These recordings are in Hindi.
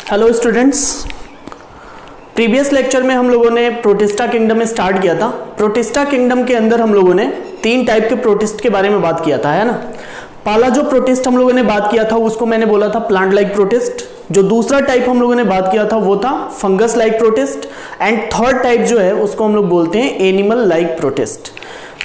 हेलो स्टूडेंट्स, प्रीवियस लेक्चर में हम लोगों ने प्रोटिस्टा किंगडम में स्टार्ट किया था। प्रोटिस्टा किंगडम के अंदर हम लोगों ने तीन टाइप के प्रोटिस्ट के बारे में बात किया था, है ना। पहला जो प्रोटिस्ट हम लोगों ने बात किया था उसको मैंने बोला था प्लांट लाइक प्रोटिस्ट। जो दूसरा टाइप हम लोगों ने बात किया था वो था fungus like protist. And third type जो है उसको हम लोग बोलते हैं एनिमल लाइक प्रोटिस्ट।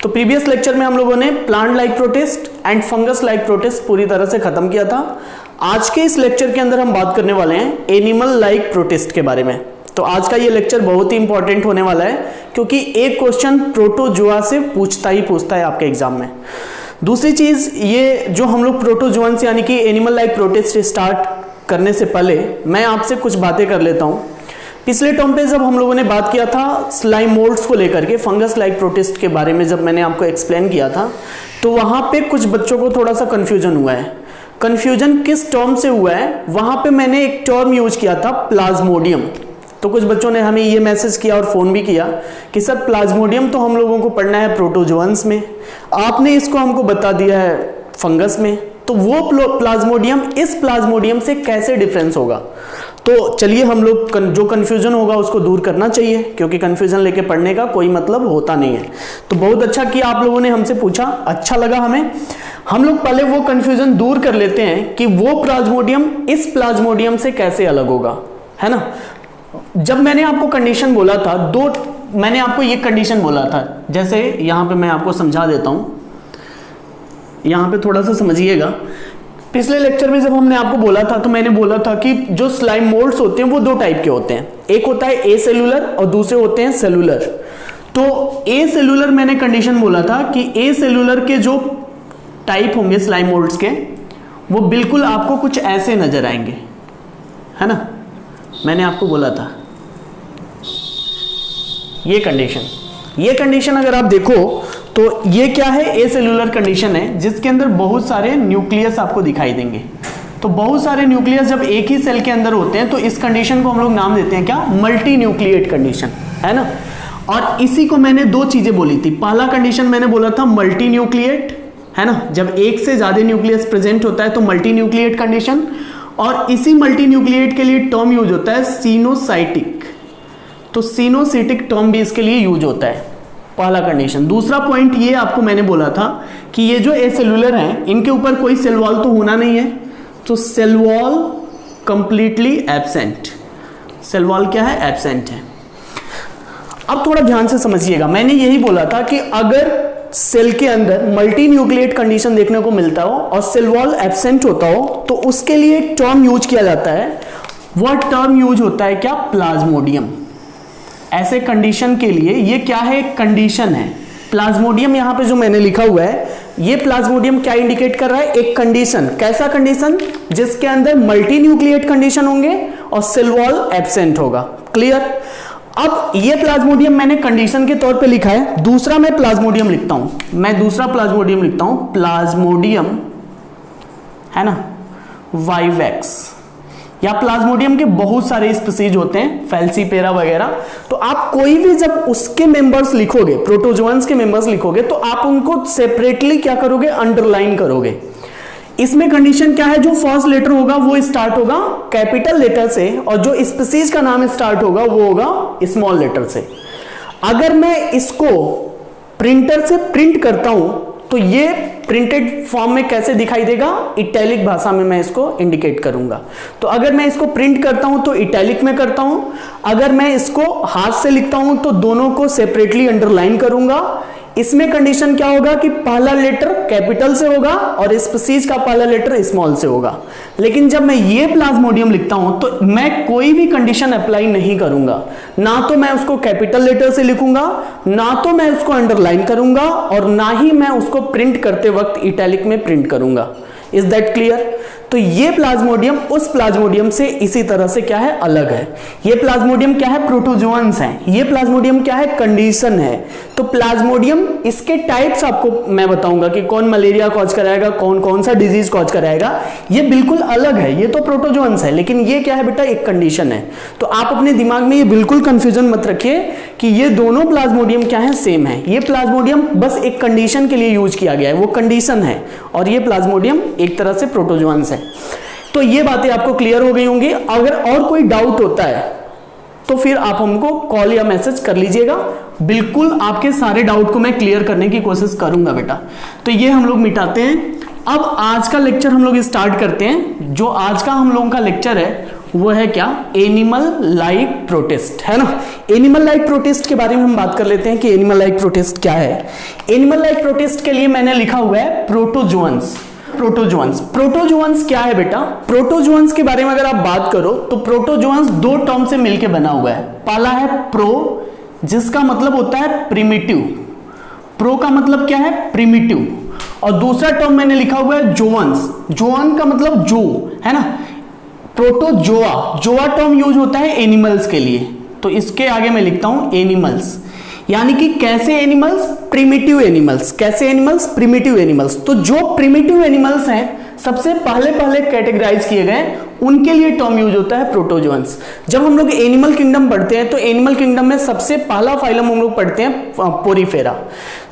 तो प्रीवियस लेक्चर में हम लोगों ने plant like protist and fungus like protist पूरी तरह से खत्म किया था। आज के इस लेक्चर के अंदर हम बात करने वाले हैं एनिमल लाइक प्रोटिस्ट के बारे में। तो आज का ये लेक्चर बहुत ही इंपॉर्टेंट होने वाला है क्योंकि एक क्वेश्चन प्रोटोजोआ से पूछता है आपके एग्जाम में। दूसरी चीज, ये जो हम लोग प्रोटोजोअन से यानी कि एनिमल लाइक प्रोटिस्ट स्टार्ट करने से पहले मैं आपसे कुछ बातें कर लेता हूं। पिछले टर्म पे जब हम लोगों ने बात किया था स्लाइम मोल्ड्स को लेकर के, फंगस लाइक प्रोटिस्ट के बारे में जब मैंने आपको एक्सप्लेन किया था, तो वहां पे कुछ बच्चों को थोड़ा सा कंफ्यूजन हुआ है। कंफ्यूजन किस टर्म से हुआ है? वहां पे मैंने एक टर्म यूज किया था प्लाज्मोडियम। तो कुछ बच्चों ने हमें ये मैसेज किया और फोन भी किया कि सर प्लाज्मोडियम तो हम लोगों को पढ़ना है प्रोटोजोअन्स में, आपने इसको हमको बता दिया है फंगस में। तो वो प्लाज्मोडियम इस प्लाज्मोडियम से कैसे डिफरेंस होगा? तो चलिए हम लोग जो कंफ्यूजन होगा उसको दूर करना चाहिए क्योंकि कंफ्यूजन लेके पढ़ने का कोई मतलब होता नहीं है। तो बहुत अच्छा कि आप लोगों ने हमसे पूछा, अच्छा लगा हमें। हम लोग पहले वो कंफ्यूजन दूर कर लेते हैं कि वो प्लाज्मोडियम इस प्लाज्मोडियम से कैसे अलग होगा, है ना। जब मैंने आपको कंडीशन बोला था, मैंने आपको ये कंडीशन बोला था, जैसे यहां पे मैं आपको समझा देता हूं, यहां पे थोड़ा सा समझिएगा। पिछले लेक्चर में जब हमने आपको बोला था तो मैंने बोला था कि जो स्लाइम मोल्ड्स होते हैं वो दो टाइप के होते हैं, एक होता है ए सेलुलर और दूसरे होते हैं सेलुलर। तो ए सेलुलर मैंने कंडीशन बोला था कि ए सेलुलर के जो टाइप होंगे स्लाइम मोल्ड्स के, वो बिल्कुल आपको कुछ ऐसे नजर आएंगे, है ना। मैंने आपको बोला था ये कंडीशन अगर आप देखो तो ये क्या है, ए सेलुलर कंडीशन है जिसके अंदर बहुत सारे न्यूक्लियस आपको दिखाई देंगे। तो बहुत सारे न्यूक्लियस जब एक ही सेल के अंदर होते हैं तो इस कंडीशन को हम लोग नाम देते हैं क्या, मल्टी न्यूक्लिएट कंडीशन, है ना। और इसी को मैंने दो चीजें बोली थी। पहला कंडीशन मैंने बोला था मल्टी न्यूक्लिएट, है ना, जब एक से ज्यादा न्यूक्लियस प्रेजेंट होता है तो मल्टी न्यूक्लिएट कंडीशन। और इसी मल्टी न्यूक्लिएट के लिए टर्म यूज होता है सिनोसाइटिक। तो सिनोसिटिक टर्म भी इसके लिए यूज होता है, पहला कंडीशन। दूसरा पॉइंट ये आपको मैंने बोला था कि ये जो ए सेलुलर हैं इनके ऊपर कोई सेल वॉल तो होना नहीं है, तो cell wall completely absent. Cell wall क्या है, एब्सेंट है। अब थोड़ा ध्यान से समझिएगा, मैंने यही बोला था कि अगर सेल के अंदर मल्टी न्यूक्लिएट कंडीशन देखने को मिलता हो और सेल वॉल एब्सेंट होता हो तो उसके लिए एक टर्म यूज किया जाता है। वह टर्म यूज होता है क्या, प्लाज्मोडियम। ऐसे कंडीशन के लिए ये क्या है, एक कंडीशन है। प्लाज्मोडियम यहां पे जो मैंने लिखा हुआ है, ये प्लाज्मोडियम क्या इंडिकेट कर रहा है, एक कंडीशन। कैसा कंडीशन? जिसके अंदर मल्टी न्यूक्लिएट कंडीशन होंगे और सेल वॉल एब्सेंट होगा। क्लियर? अब ये प्लाज्मोडियम मैंने कंडीशन के तौर पे लिखा है। दूसरा मैं प्लाज्मोडियम लिखता हूं, प्लाज्मोडियम, है ना, वाइवेक्स। या प्लाज्मोडियम के बहुत सारे स्पीसीज होते हैं, फैल्सीपेरा वगैरह। तो आप कोई भी जब उसके मेंबर्स लिखोगे, प्रोटोजोअन्स के मेंबर्स लिखोगे, तो आप उनको सेपरेटली क्या करोगे, अंडरलाइन करोगे। इसमें कंडीशन क्या है, जो फर्स्ट लेटर होगा वो स्टार्ट होगा कैपिटल लेटर से और जो स्पीसीज का नाम स्टार्ट होगा वो होगा स्मॉल लेटर से। अगर मैं इसको प्रिंटर से प्रिंट करता हूं तो ये प्रिंटेड फॉर्म में कैसे दिखाई देगा, इटैलिक भाषा में मैं इसको इंडिकेट करूंगा। तो अगर मैं इसको प्रिंट करता हूं तो इटैलिक में करता हूं, अगर मैं इसको हाथ से लिखता हूं तो दोनों को सेपरेटली अंडरलाइन करूंगा। इसमें कंडीशन क्या होगा कि पहला लेटर कैपिटल से होगा और स्पीसीज का पहला लेटर स्मॉल से होगा। लेकिन जब मैं ये प्लाज्मोडियम लिखता हूं तो मैं कोई भी कंडीशन अप्लाई नहीं करूंगा, ना तो मैं उसको कैपिटल लेटर से लिखूंगा, ना तो मैं उसको अंडरलाइन करूंगा और ना ही मैं उसको प्रिंट करते वक्त इटैलिक में प्रिंट करूंगा। Is that clear? तो ये प्लाज्मोडियम उस प्लाज्मोडियम से इसी तरह से क्या है, अलग है। ये प्लाज्मोडियम क्या है, प्रोटोजोअन्स है। ये प्लाज्मोडियम क्या है, कंडीशन है। तो प्लाज्मोडियम, इसके टाइप्स आपको मैं बताऊंगा कि कौन मलेरिया कॉज कराएगा, कौन कौन सा डिजीज कॉज कराएगा, ये बिल्कुल अलग है। ये तो प्रोटोजोअन्स है, लेकिन ये क्या है बेटा, एक कंडीशन है। तो आप अपने दिमाग में ये बिल्कुल कंफ्यूजन मत रखिए कि ये दोनों प्लाज्मोडियम क्या है, सेम है। ये प्लाज्मोडियम बस एक कंडीशन के लिए यूज किया गया है, वो कंडीशन है, और ये प्लाज्मोडियम एक तरह से प्रोटोजोअन्स है। तो ये बातें आपको क्लियर हो गई होंगी। अगर और कोई डाउट होता है तो फिर आप हमको कॉल या मैसेज कर लीजिएगा, बिल्कुल आपके सारे डाउट को मैं क्लियर करने की कोशिश करूंगा बेटा। तो ये हम लोग मिटाते हैं। अब आज का लेक्चर हम लोग स्टार्ट करते हैं। जो आज का हम लोगों का लेक्चर है वो है क्या, एनिमल लाइक प्रोटिस्ट, है ना। एनिमल लाइक प्रोटिस्ट के बारे में हम बात कर लेते हैं कि एनिमल लाइक प्रोटिस्ट क्या है। एनिमल लाइक प्रोटिस्ट के लिए मैंने लिखा हुआ है प्रोटोजोअन्स। प्रोटोजोअन्स क्या है बेटा, प्रोटोजोअन्स के बारे में अगर आप बात करो तो प्रोटोजोअन्स दो टर्म से मिलकर बना हुआ है। पहला है प्रो, जिसका मतलब होता है प्रिमिटिव, प्रो का मतलब क्या है, प्रिमिटिव। और दूसरा टर्म मैंने लिखा हुआ है जोअन्स, जोअन का मतलब जो, है ना। प्रोटोजोआ, जोआ टर्म यूज होता है एनिमल्स के लिए, तो इसके आगे मैं लिखता हूं एनिमल्स, यानी कि कैसे एनिमल्स, प्रिमिटिव एनिमल्स। कैसे एनिमल्स, प्रिमिटिव एनिमल्स। तो जो प्रिमिटिव एनिमल्स हैं सबसे पहले कैटेगराइज किए गए, उनके लिए टर्म यूज होता है प्रोटोजोअन्स। जब हम लोग एनिमल किंगडम पढ़ते हैं तो एनिमल किंगडम में सबसे पहला फाइलम हम लोग पढ़ते हैं पोरीफेरा,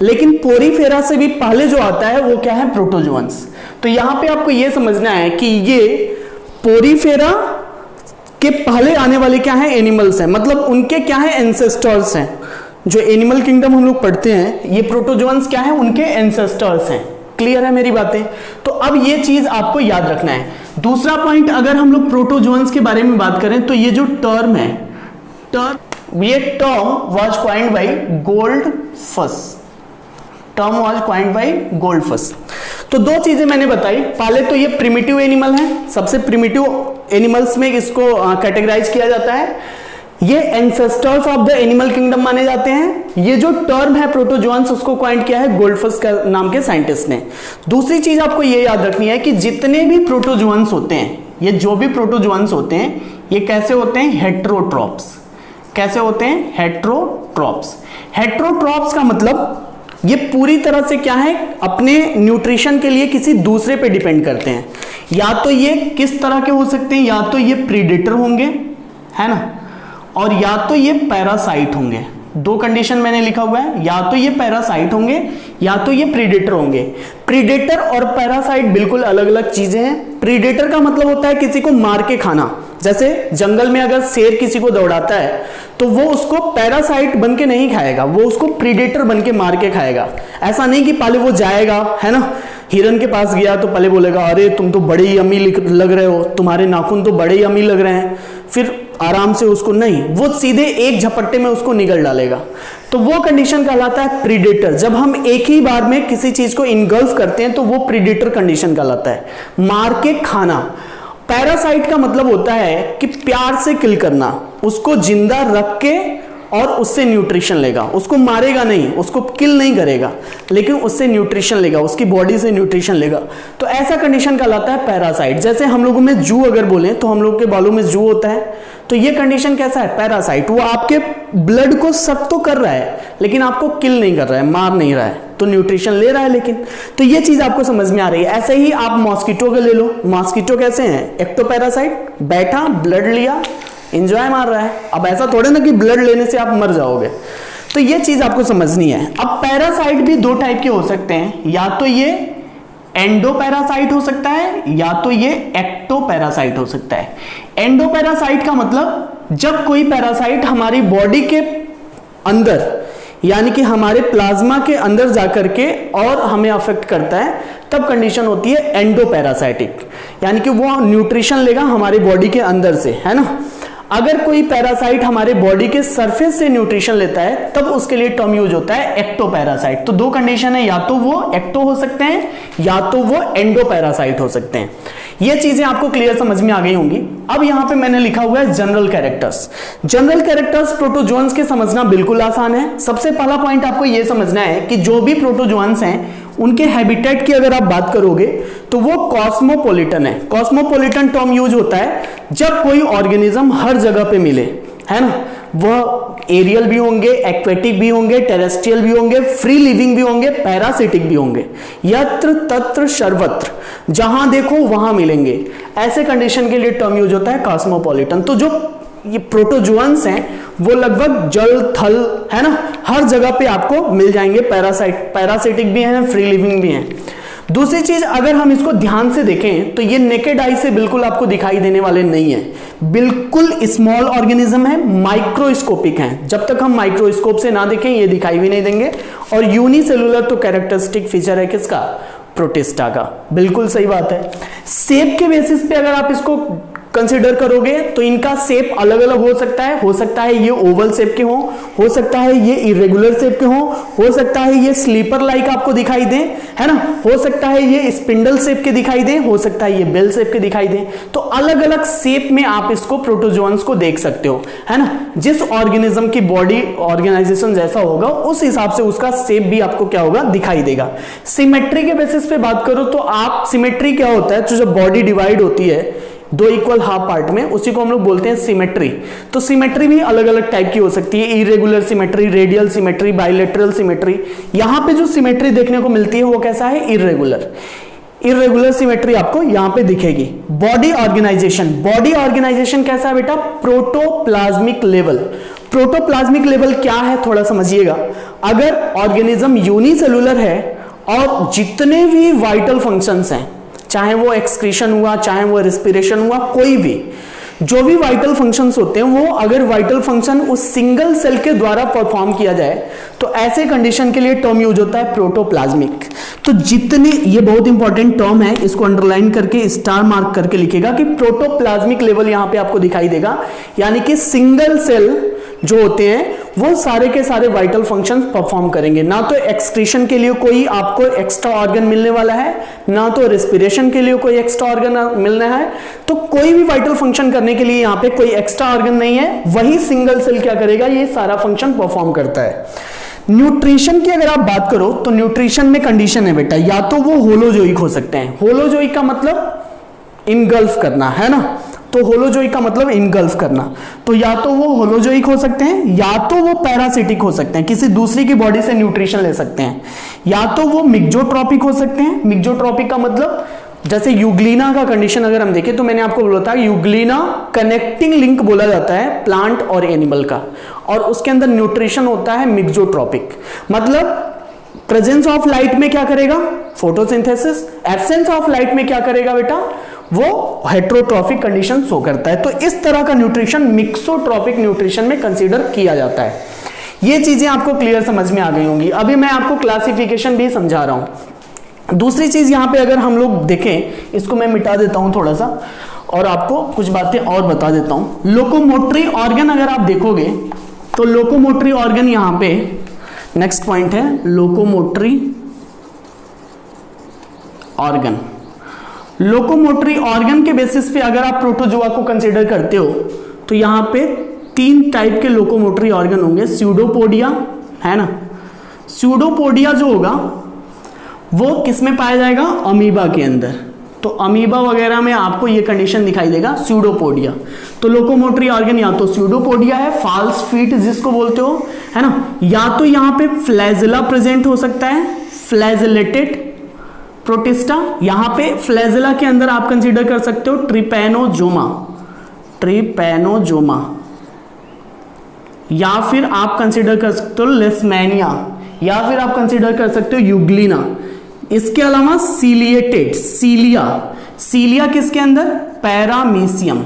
लेकिन पोरीफेरा से भी पहले जो आता है वो क्या है, प्रोटोजोअन्स। तो यहां पे आपको ये समझना है कि ये पोरीफेरा के पहले आने वाले क्या है, एनिमल्स हैं, मतलब उनके क्या है, एंसेस्टर्स हैं। जो एनिमल किंगडम हम लोग पढ़ते हैं ये प्रोटोजोअन्स क्या है, उनके एंसेस्टर्स हैं। क्लियर है मेरी बातें। तो अब ये चीज आपको याद रखना है। दूसरा पॉइंट, अगर हम लोग प्रोटोजोअन्स के बारे में बात करें तो ये जो टर्म है, ये term was coined by Goldfuss, term was coined by Goldfuss. तो दो चीजें मैंने बताई, पहले तो ये प्रिमिटिव एनिमल है, सबसे प्रिमिटिव एनिमल्स में इसको कैटेगराइज किया जाता है। ये ancestors of the animal kingdom माने जाते हैं। ये जो टर्म है प्रोटोजोअन्स, उसको कॉइंड किया है गोल्डफस का नाम के साइंटिस्ट ने। दूसरी चीज आपको ये याद रखनी है कि जितने भी प्रोटोजोअन्स होते हैं, ये जो भी प्रोटोजोअन्स होते हैं, ये कैसे होते हैं, हेट्रोट्रॉप्स। कैसे होते हैं, हेट्रोट्रॉप्स। हेट्रोट्रॉप्स का मतलब ये पूरी तरह से क्या है, अपने न्यूट्रिशन के लिए किसी दूसरे पे डिपेंड करते हैं। या तो ये किस तरह के हो सकते हैं, या तो ये प्रीडेटर होंगे, है ना, और या तो ये पैरासाइट होंगे। दो कंडीशन मैंने लिखा हुआ है, या तो ये पैरासाइट होंगे या तो ये प्रीडेटर होंगे। प्रीडेटर और पैरासाइट बिल्कुल अलग अलग चीजें हैं। प्रीडेटर का मतलब होता है किसी को मार के खाना, जैसे जंगल में अगर शेर किसी को दौड़ाता है तो वो उसको पैरासाइट बन के नहीं खाएगा, वो उसको प्रीडेटर बन के मार के खाएगा। ऐसा नहीं कि पहले वो जाएगा, है ना, हिरन के पास गया तो पहले बोलेगा अरे तुम तो बड़े ही यम्मी लग रहे हो, तुम्हारे नाखून तो बड़े यम्मी लग रहे हैं, फिर आराम से उसको नहीं, वो सीधे एक झपट्टे में उसको निगल डालेगा। तो वो कंडीशन कहलाता है प्रीडेटर। जब हम एक ही बार में किसी चीज को इनगल्फ करते हैं तो वो प्रीडेटर कंडीशन कहलाता है, मार के खाना। पैरासाइट का मतलब होता है कि प्यार से किल करना, उसको जिंदा रख के और उससे न्यूट्रिशन लेगा, उसको मारेगा नहीं, उसको किल नहीं करेगा, लेकिन उससे न्यूट्रिशन लेगा, उसकी बॉडी से न्यूट्रिशन लेगा। तो ऐसा कंडीशन कहलाता है पैरासाइट। जैसे हम लोगों में जू अगर बोले तो हम लोग के बालों में जू होता है, तो ये कंडीशन कैसा है, पैरासाइट। वो आपके ब्लड को सक तो कर रहा है लेकिन आपको किल नहीं कर रहा है, मार नहीं रहा है, तो न्यूट्रिशन ले रहा है लेकिन। तो ये चीज आपको समझ में आ रही है। ऐसे ही आप मॉस्किटो को ले लो, मॉस्किटो कैसे हैं, एक्टोपैरासाइट, बैठा ब्लड लिया, एंजॉय मार रहा है। अब ऐसा थोड़े ना कि ब्लड लेने से आप मर जाओगे, तो ये चीज आपको समझनी है। अब पैरासाइट भी दो टाइप के हो सकते हैं, या तो ये एंडोपैरासाइट हो सकता है या तो ये एक्टोपैरासाइट हो सकता है। एंडोपैरासाइट का मतलब जब कोई पैरासाइट हमारी बॉडी के अंदर, यानी कि हमारे प्लाज्मा के अंदर जाकर के और हमें अफेक्ट करता है, तब कंडीशन होती है एंडोपैरासाइटिक, यानी कि वो न्यूट्रिशन लेगा हमारे बॉडी के अंदर से, है ना। अगर कोई पैरासाइट हमारे बॉडी के सरफेस से न्यूट्रिशन लेता है तब उसके लिए टर्म यूज होता है एक्टोपैरासाइट। तो दो कंडीशन है, या तो वो एक्टो हो सकते हैं या तो वो एंडोपैरासाइट हो सकते हैं। ये चीजें आपको क्लियर समझ में आ गई होंगी। अब यहां पे मैंने लिखा हुआ है general characters. General characters protozoans के समझना बिल्कुल आसान है। सबसे पहला पॉइंट आपको यह समझना है कि जो भी प्रोटोजोअन्स हैं उनके हैबिटेट की अगर आप बात करोगे तो वो कॉस्मोपॉलिटन है। कॉस्मोपॉलिटन टर्म यूज होता है जब कोई ऑर्गेनिज्म हर जगह पे मिले, है ना। वह एरियल भी होंगे, एक्वेटिक भी होंगे, टेरेस्ट्रियल भी होंगे, फ्री लिविंग भी होंगे, पैरासिटिक भी होंगे, यत्र तत्र सर्वत्र, जहां देखो वहां मिलेंगे। ऐसे कंडीशन के लिए टर्म यूज होता है कॉस्मोपॉलिटन। तो जो ये प्रोटोजोअन्स हैं वो लगभग जल थल, है ना, हर जगह पे आपको मिल जाएंगे। पैरासिटिक भी हैं, फ्री लिविंग भी हैं। दूसरी चीज, अगर हम इसको ध्यान से देखें तो ये नेकेड आई से बिल्कुल आपको दिखाई देने वाले नहीं है, बिल्कुल स्मॉल ऑर्गेनिज्म है, माइक्रोस्कोपिक है। जब तक हम माइक्रोस्कोप से ना देखें ये दिखाई भी नहीं देंगे। और यूनिसेलुलर तो कैरेक्टरिस्टिक फीचर है किसका, प्रोटिस्टा का। बिल्कुल सही बात है। शेप के बेसिस पे अगर आप इसको कंसीडर करोगे तो इनका शेप अलग अलग हो सकता है ये ओवल शेप के हो सकता है ये इरेगुलर शेप के हो सकता है ये स्लीपर लाइक आपको दिखाई दे, है ना, हो सकता है ये स्पिंडल शेप के दिखाई दे, हो सकता है ये बेल शेप के दिखाई दे। तो अलग अलग शेप में आप इसको प्रोटोजोअन्स को देख सकते हो, है ना। जिस ऑर्गेनिज्म की बॉडी ऑर्गेनाइजेशन जैसा होगा उस हिसाब से उसका शेप भी आपको क्या होगा, दिखाई देगा। सिमेट्री के बेसिस पे बात करो तो आप, सिमेट्री क्या होता है, तो जब बॉडी डिवाइड होती है दो इक्वल हाफ पार्ट में, उसी को हम लोग बोलते हैं सिमेट्री। तो सिमेट्री भी अलग अलग टाइप की हो सकती है, irregular symmetry, radial symmetry, bilateral symmetry. यहां पे जो सिमेट्री देखने को मिलती है वो कैसा है, इरेगुलर सिमेट्री आपको यहां पे दिखेगी। बॉडी ऑर्गेनाइजेशन कैसा है बेटा, प्रोटोप्लाज्मिक लेवल। प्रोटोप्लाज्मिक लेवल क्या है थोड़ा समझिएगा। अगर ऑर्गेनिज्म यूनिसेलुलर है और जितने भी वाइटल फंक्शंस हैं, चाहे वो एक्सक्रीशन हुआ, चाहे वो रेस्पिरेशन हुआ, कोई भी जो भी वाइटल फंक्शंस होते हैं, वो अगर वाइटल फंक्शन उस सिंगल सेल के द्वारा परफॉर्म किया जाए तो ऐसे कंडीशन के लिए टर्म यूज होता है प्रोटोप्लाज्मिक। तो जितने, ये बहुत इंपॉर्टेंट टर्म है, इसको अंडरलाइन करके स्टार मार्क करके लिखेगा कि प्रोटोप्लाज्मिक लेवल यहां पे आपको दिखाई देगा। यानी कि सिंगल सेल जो होते हैं वो सारे के सारे वाइटल फंक्शंस परफॉर्म करेंगे। ना तो एक्सक्रीशन के लिए कोई आपको एक्स्ट्रा ऑर्गन मिलने वाला है, ना तो रेस्पिरेशन के लिए कोई एक्स्ट्रा ऑर्गन मिलना है। तो कोई भी वाइटल फंक्शन करने के लिए यहां पे कोई एक्स्ट्रा ऑर्गन नहीं है, वही सिंगल सेल क्या करेगा, ये सारा फंक्शन परफॉर्म करता है। न्यूट्रिशन की अगर आप बात करो तो न्यूट्रिशन में कंडीशन है बेटा, या तो वो होलोजोइक हो सकते हैं। होलोजोइक का मतलब इनगल्फ करना, है ना। तो होलोजोइक का मतलब इनगल्फ करना, तो या तो वो होलोजोइक हो सकते हैं, या तो वो पैरासिटिक हो सकते हैं, किसी दूसरी की बॉडी से न्यूट्रिशन ले सकते हैं, या तो वो मिक्जोट्रॉपिक हो सकते हैं। मिक्जोट्रॉपिक का मतलब जैसे यूग्लिना का कंडीशन अगर हम देखें तो मैंने आपको बोला था यूग्लिना कनेक्टिंग लिंक बोला जाता है प्लांट और एनिमल का, और उसके अंदर न्यूट्रिशन होता है मिक्जोट्रॉपिक। मतलब प्रेजेंस ऑफ लाइट में क्या करेगा, फोटोसिंथेसिस। एब्सेंस ऑफ लाइट में क्या करेगा बेटा, वो हेट्रोट्रॉफिक कंडीशन शो करता है। तो इस तरह का न्यूट्रिशन मिक्सोट्रॉपिक न्यूट्रिशन में कंसीडर किया जाता है। ये चीजें आपको क्लियर समझ में आ गई होंगी। अभी मैं आपको क्लासिफिकेशन भी समझा रहा हूं। दूसरी चीज यहां पे अगर हम लोग देखें, इसको मैं मिटा देता हूं थोड़ा सा और आपको कुछ बातें और बता देता हूं। लोकोमोटरी ऑर्गन अगर आप देखोगे तो लोकोमोटरी ऑर्गन यहां पे नेक्स्ट पॉइंट है, लोकोमोटरी ऑर्गन। लोकोमोटरी ऑर्गन के बेसिस पे अगर आप प्रोटोजोआ को कंसीडर करते हो तो यहां पे 3 टाइप के लोकोमोटरी ऑर्गन होंगे। स्यूडोपोडिया, है ना। स्यूडोपोडिया जो होगा वो किस में पाया जाएगा, अमीबा के अंदर। तो अमीबा वगैरह में आपको ये कंडीशन दिखाई देगा, स्यूडोपोडिया। तो लोकोमोटरी ऑर्गन या तो स्यूडोपोडिया है, फॉल्स फीट जिसको बोलते हो, है ना, या तो यहां पे फ्लैजिला प्रेजेंट हो सकता है, फ्लैजिलेटेड प्रोटिस्टा। यहां पे फ्लैजिला के अंदर आप कंसीडर कर सकते हो ट्रिपैनोजोमा, या फिर आप कंसीडर कर सकते हो लेशमैनिया, या फिर आप कंसीडर कर सकते हो यूग्लिना। इसके अलावा सीलिएटेड, सीलिया किसके अंदर, पैरामीशियम।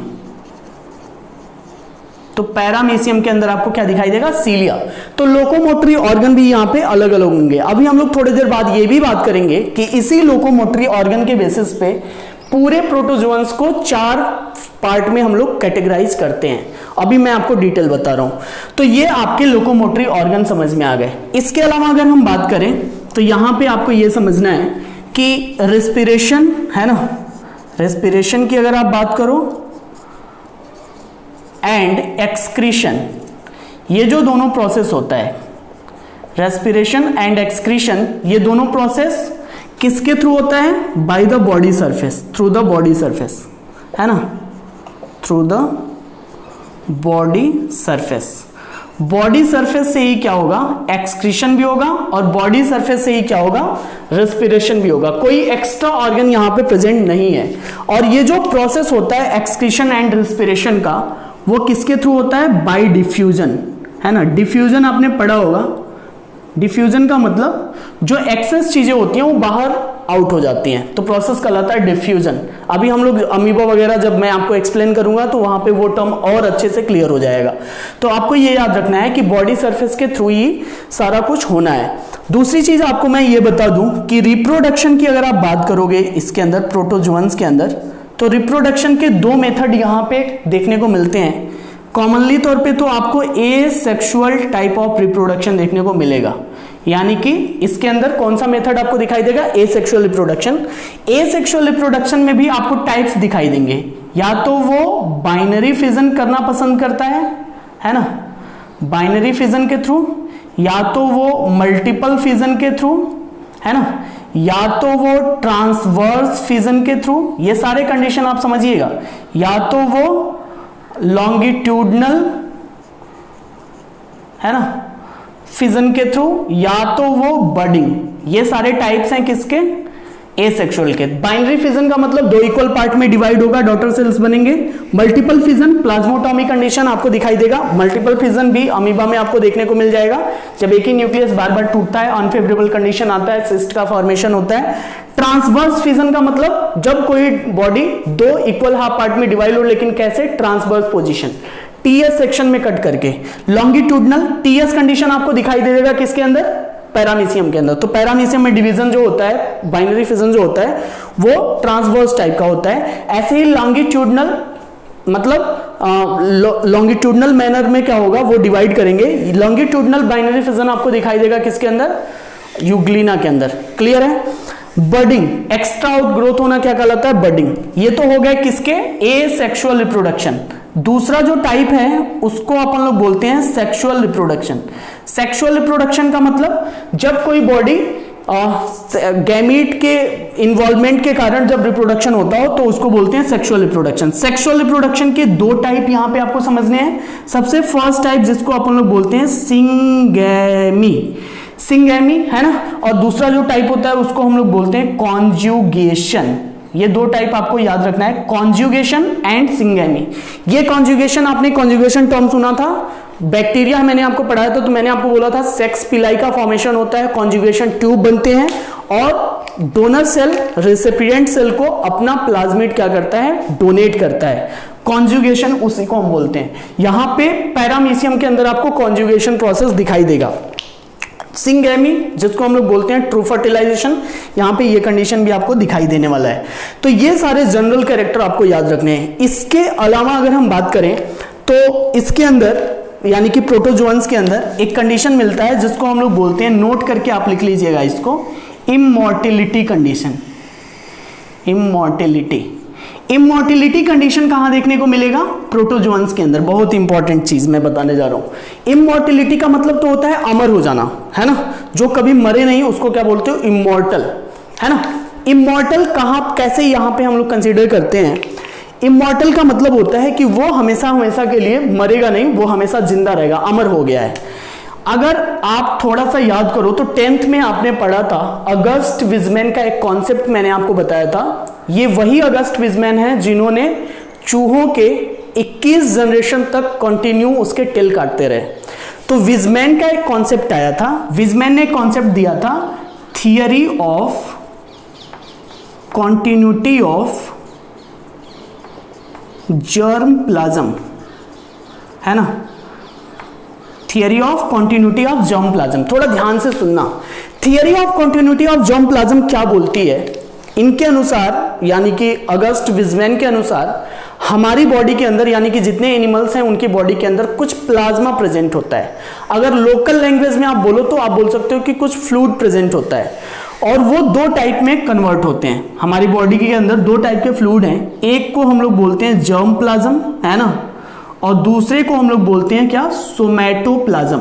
तो पैरामीशियम के अंदर आपको क्या दिखाई देगा, सीलिया। तो लोकोमोटरी ऑर्गन भी यहां पे अलग अलग होंगे। अभी हम लोग थोड़ी देर बाद ये भी बात करेंगे कि इसी लोकोमोटरी ऑर्गन के बेसिस पे पूरे प्रोटोजोअन्स को 4 पार्ट में हम लोग कैटेगराइज करते हैं। अभी मैं आपको डिटेल बता रहा हूं। तो ये आपके लोकोमोटरी ऑर्गन समझ में आ गए। इसके अलावा अगर हम बात करें तो यहां पे आपको ये समझना है कि रेस्पिरेशन, है ना, रेस्पिरेशन की अगर आप बात करो एंड एक्सक्रीशन, ये जो दोनों प्रोसेस होता है, रेस्पिरेशन एंड एक्सक्रीशन, ये दोनों प्रोसेस किसके थ्रू होता है, by the body surface, through the body surface, है ना, through the body surface. Body surface से ही क्या होगा, एक्सक्रीशन भी होगा, और बॉडी सरफेस से ही क्या होगा, रेस्पिरेशन भी होगा। कोई एक्स्ट्रा ऑर्गन यहां पे प्रेजेंट नहीं है। और ये जो प्रोसेस होता है एक्सक्रीशन एंड रेस्पिरेशन का, वो किसके थ्रू होता है, बाय डिफ्यूजन, है ना। डिफ्यूजन आपने पढ़ा होगा। डिफ्यूजन का मतलब जो एक्सेस चीजें होती हैं वो बाहर आउट हो जाती हैं, तो प्रोसेस कहलाता है डिफ्यूजन। अभी हम लोग अमीबा वगैरह जब मैं आपको एक्सप्लेन करूंगा तो वहां पे वो टर्म और अच्छे से क्लियर हो जाएगा। तो आपको ये याद रखना है कि बॉडी सरफेस के थ्रू ही सारा कुछ होना है। दूसरी चीज आपको मैं ये बता दूं कि रिप्रोडक्शन की अगर आप बात करोगे इसके अंदर, प्रोटोजोअन्स के अंदर, तो रिप्रोडक्शन के दो मेथड यहां पे देखने को मिलते हैं। कॉमनली तौर पे तो आपको एसेक्सुअल टाइप ऑफ रिप्रोडक्शन देखने को मिलेगा, यानी कि इसके अंदर कौन सा मेथड आपको दिखाई देगा, एसेक्सुअल रिप्रोडक्शन। एसेक्सुअल रिप्रोडक्शन में भी आपको टाइप्स दिखाई देंगे, या तो वो बाइनरी फिजन करना पसंद करता है ना, बाइनरी फिजन के थ्रू, या तो वो मल्टीपल फिजन के थ्रू, है ना, या तो वो ट्रांसवर्स फिजन के थ्रू, ये सारे कंडीशन आप समझिएगा, या तो वो लॉन्गिट्यूडनल, है ना, फिजन के थ्रू, या तो वो बडिंग। ये सारे टाइप्स हैं किसके, एसेक्सुअल के। बाइनरी फिजन का मतलब दो इक्वल पार्ट में डिवाइड होगा, डॉटर सेल्स बनेंगे। मल्टीपल फिजन, प्लाज्मोटॉमी कंडीशन आपको दिखाई देगा। मल्टीपल फिजन भी अमीबा में आपको देखने को मिल जाएगा, जब एक ही न्यूक्लियस बार बार टूटता है, अनफेवरेबल कंडीशन आता है, सिस्ट का फॉर्मेशन होता है। ट्रांसवर्स फिजन का मतलब जब कोई बॉडी दो इक्वल हाफ पार्ट में डिवाइड हो, लेकिन कैसे, ट्रांसवर्स पोजीशन, टीएस सेक्शन में कट करके। लॉन्गिट्यूडनल, टीएस कंडीशन आपको दिखाई दे देगा किसके अंदर, पैरामीशियम के अंदर। तो पैरामीशियम में डिवीजन जो होता है, बाइनरी फिजन जो होता है, वो ट्रांसवर्स टाइप का होता है। ऐसे ही लॉन्गिट्यूडनल मतलब लॉन्गिट्यूडनल मैनर में क्या होगा, वो डिवाइड करेंगे। लॉन्गिट्यूडनल बाइनरी फिजन आपको दिखाई देगा किसके अंदर, यूग्लिना के अंदर। क्लियर है। बडिंग, एक्स्ट्रा आउट ग्रोथ होना क्या कहलाता है, बडिंग। ये तो हो गया किसके, एसेक्सुअल रिप्रोडक्शन। दूसरा जो टाइप है उसको अपन लोग बोलते हैं सेक्सुअल रिप्रोडक्शन। सेक्सुअल रिप्रोडक्शन का मतलब जब कोई बॉडी गैमीट के इन्वॉल्वमेंट के कारण जब रिप्रोडक्शन होता हो तो उसको बोलते हैं सेक्सुअल रिप्रोडक्शन। सेक्सुअल रिप्रोडक्शन के दो टाइप यहां पे आपको समझने हैं। सबसे फर्स्ट टाइप जिसको अपन लोग बोलते हैं सिंगैमी, सिंगैमी, है ना, और दूसरा जो टाइप होता है उसको हम लोग बोलते हैं कॉन्जुगेशन। ये दो टाइप आपको याद रखना है, कॉन्जुगेशन एंड सिंगैमी। ये कॉन्जुगेशन, आपने कॉन्जुगेशन टर्म सुना था, बैक्टीरिया मैंने आपको पढ़ाया था, तो मैंने आपको बोला था सेक्स पिलाई का फॉर्मेशन होता है, कॉन्जुगेशन ट्यूब बनते हैं, और डोनर सेल रेसिपिएंट सेल को अपना प्लाज्मिड क्या करता है, डोनेट करता है। कॉन्जुगेशन उसी को हम बोलते हैं। यहां पे पैरामीशियम के अंदर आपको कॉन्जुगेशन प्रोसेस दिखाई देगा। सिंगैमी जिसको हम लोग बोलते हैं ट्रू फर्टिलाइजेशन, यहां पे ये कंडीशन भी आपको दिखाई देने वाला है। तो ये सारे जनरल कैरेक्टर आपको याद रखने हैं। इसके अलावा अगर हम बात करें तो इसके अंदर यानी कि प्रोटोजोअन्स के अंदर एक कंडीशन मिलता है जिसको हम लोग बोलते हैं, नोट करके आप लिख लीजिएगा इसको, इमॉर्टिलिटी कंडीशन। इमॉर्टिलिटी, इमॉर्टिलिटी कंडीशन कहां देखने को मिलेगा, प्रोटोजोअन्स के अंदर। बहुत इंपॉर्टेंट चीज मैं बताने जा रहा हूं। इमॉर्टिलिटी का मतलब तो होता है अमर हो जाना, है ना, जो कभी मरे नहीं उसको क्या बोलते हो, इमॉर्टल, है ना। इमॉर्टल कहां कैसे यहां पे हम लोग कंसीडर करते हैं, इमॉर्टल का मतलब होता है कि वो हमेशा हमेशा के लिए मरेगा नहीं, वो हमेशा जिंदा रहेगा, अमर हो गया है। अगर आप थोड़ा सा याद करो तो 10th में आपने पढ़ा था, अगस्ट विजमैन का एक कॉन्सेप्ट मैंने आपको बताया था। ये वही अगस्ट विजमैन है जिन्होंने चूहों के 21 जनरेशन तक कंटिन्यू उसके टेल काटते रहे। तो विजमैन का एक कॉन्सेप्ट आया था, विजमैन ने कॉन्सेप्ट दिया था theory of continuity of germ plasm, है ना, theory of continuity of germ plasm. थोड़ा ध्यान से सुनना, theory of continuity of germ plasm क्या बोलती है। इनके अनुसार यानी कि अगस्ट विजमैन के अनुसार हमारी बॉडी के अंदर यानी कि जितने एनिमल्स हैं उनकी बॉडी के अंदर कुछ प्लाज्मा प्रेजेंट होता है। अगर लोकल लैंग्वेज में आप बोलो तो आप बोल सकते हो कि कुछ फ्लूइड प्रेजेंट होता है, और वो दो टाइप में कन्वर्ट होते हैं। हमारी बॉडी के अंदर दो टाइप के फ्लूइड हैं, एक को हम लोग बोलते हैं जर्म प्लाज्म, है ना, और दूसरे को हम लोग बोलते हैं क्या, सोमैटोप्लाज्म।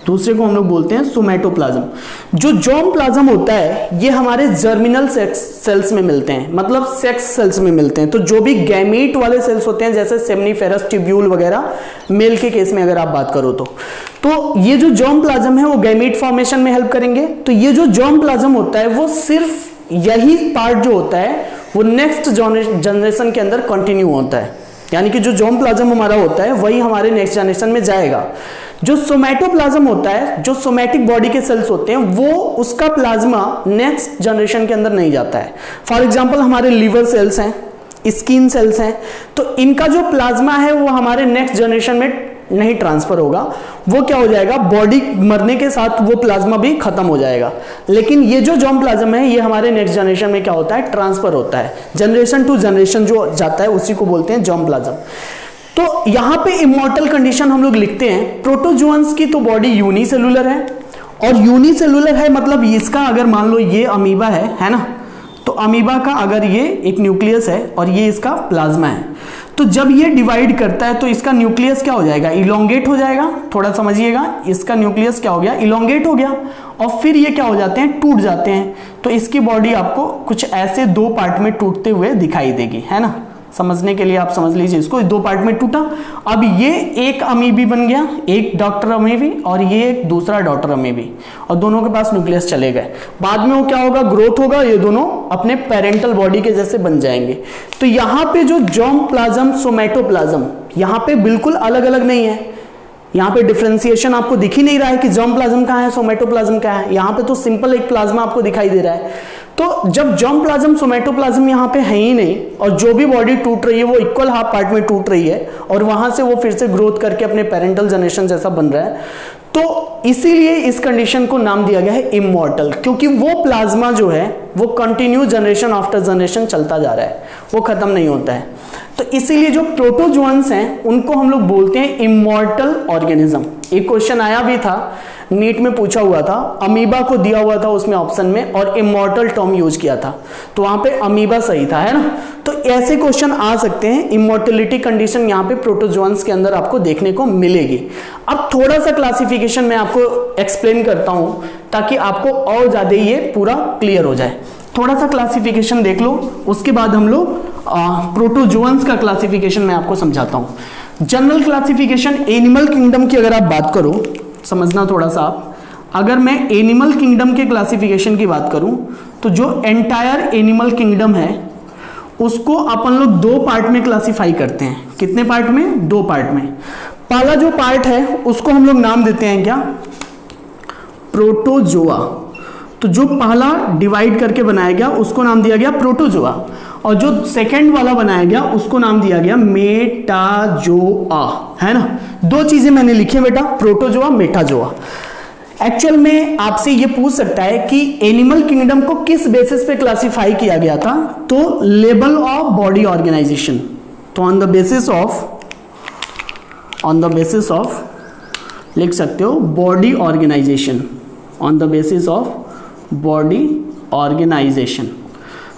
दूसरे को हम लोग बोलते हैं सोमैटोप्लाज्म। जो जर्म प्लाज्म होता है ये हमारे जर्मिनल सेल्स में मिलते हैं, मतलब सेक्स सेल्स में मिलते हैं। तो जो भी गैमीट वाले सेल्स होते हैं जैसे सेमनीफेरस ट्यूब्यूल वगैरह, मेल के केस में अगर आप बात करो तो ये जो जर्म प्लाज्म है वो गैमीट फॉर्मेशन में हेल्प करेंगे। तो ये जो जर्म प्लाज्म होता है वो सिर्फ यही पार्ट जो होता है वो नेक्स्ट जनरेशन के अंदर कंटिन्यू होता है, यानी कि जो जर्म प्लाज्म हमारा होता है वही हमारे नेक्स्ट जनरेशन में जाएगा। जो सोमैटोप्लाज्म होता है, जो सोमैटिक बॉडी के सेल्स होते हैं, वो उसका प्लाज्मा नेक्स्ट जनरेशन के अंदर नहीं जाता है। फॉर एग्जांपल हमारे लिवर सेल्स हैं, स्किन सेल्स हैं, तो इनका जो प्लाज्मा है वो हमारे नेक्स्ट जनरेशन में नहीं ट्रांसफर होगा, वो क्या हो जाएगा, बॉडी मरने के साथ वो प्लाज्मा भी खत्म हो जाएगा। लेकिन ये जो जर्म प्लाज्म है ये हमारे नेक्स्ट जनरेशन में क्या होता है, ट्रांसफर होता है। जनरेशन टू जनरेशन जो जाता है उसी को बोलते हैं जर्म प्लाज्म। तो यहां पे इमॉर्टल कंडीशन हम लोग लिखते हैं, प्रोटोजोअन्स की तो बॉडी यूनिसेलुलर है, और यूनिसेलुलर है मतलब इसका अगर मान लो ये अमीबा है ना, तो अमीबा का अगर ये एक न्यूक्लियस है और ये इसका प्लाज्मा है, तो जब ये डिवाइड करता है तो इसका न्यूक्लियस क्या हो जाएगा, इलोंगेट हो जाएगा। थोड़ा समझिएगा, इसका न्यूक्लियस क्या हो गया, इलोंगेट हो गया, और फिर ये क्या हो जाते हैं, टूट जाते हैं। तो इसकी बॉडी आपको कुछ ऐसे दो पार्ट में टूटते हुए दिखाई देगी, है ना। समझने के लिए आप समझ लीजिए इसको, दो पार्ट में टूटा। अब ये एक अमीबी बन गया, एक डॉटर अमीबी, और ये एक दूसरा डॉटर अमीबी, और दोनों के पास न्यूक्लियस चले गए। बाद में वो क्या होगा, ग्रोथ होगा, ये दोनों अपने पेरेंटल बॉडी के जैसे बन जाएंगे। तो यहाँ पे जो जर्म प्लाज्म, सोमैटोप्लाज्म, यहाँ पे बिल्कुल अलग अलग नहीं है। यहाँ पे डिफरेंशिएशन आपको दिख ही नहीं रहा है कि जर्म प्लाज्म कहाँ है, सोमैटोप्लाज्म कहाँ है। यहाँ पे तो सिंपल एक प्लाज्मा आपको दिखाई दे रहा है। तो जब जर्म प्लाज्म, सोमैटोप्लाज्म यहाँ पे है ही नहीं, और जो भी बॉडी टूट रही है वो इक्वल हाफ पार्ट में टूट रही है, और वहां से वो फिर से ग्रोथ करके अपने पेरेंटल जनरेशन जैसा बन रहा है, तो इसीलिए इस कंडीशन को नाम दिया गया है इमॉर्टल, क्योंकि वो प्लाज्मा जो है वो कंटिन्यू जनरेशन आफ्टर जनरेशन चलता जा रहा है, वो खत्म नहीं होता है। तो इसीलिए जो प्रोटोजोअन्स हैं उनको हम लोग बोलते हैं इमॉर्टल ऑर्गेनिज्म। एक क्वेश्चन आया भी था, नीट में पूछा हुआ था, अमीबा को दिया हुआ था उसमें ऑप्शन में, और इमॉर्टल टर्म यूज किया था, तो वहां पे अमीबा सही था, है ना। तो ऐसे क्वेश्चन आ सकते हैं। इमॉर्टेलिटी कंडीशन यहाँ पे प्रोटोजोअन्स के अंदर आपको देखने को मिलेगी। अब थोड़ा सा क्लासिफिकेशन मैं आपको एक्सप्लेन करता हूं ताकि आपको और ज्यादा ये पूरा क्लियर हो जाए। थोड़ा सा क्लासिफिकेशन देख लो, उसके बाद हम लोग प्रोटोजोअन्स का क्लासिफिकेशन मैं आपको समझाता हूं। जनरल क्लासिफिकेशन एनिमल किंगडम की अगर आप बात करो, समझना थोड़ा सा आप, अगर मैं एनिमल किंगडम के क्लासिफिकेशन की बात करूं तो जो एंटायर एनिमल किंगडम है उसको अपन लोग दो पार्ट में क्लासिफाई करते हैं। कितने पार्ट में, दो पार्ट में। पहला जो पार्ट है उसको हम लोग नाम देते हैं क्या, प्रोटोजोआ। तो जो पहला डिवाइड करके बनाया गया उसको नाम दिया गया प्रोटोजोआ, और जो सेकंड वाला बनाया गया उसको नाम दिया गया मेटाजोआ, है ना। दो चीजें मैंने लिखी है बेटा, प्रोटोजोआ, मेटाजोआ। एक्चुअल में आपसे ये पूछ सकता है कि एनिमल किंगडम को किस बेसिस पे क्लासिफाई किया गया था, तो लेवल ऑफ बॉडी ऑर्गेनाइजेशन। तो ऑन द बेसिस ऑफ लिख सकते हो body organization, on the basis of body organization.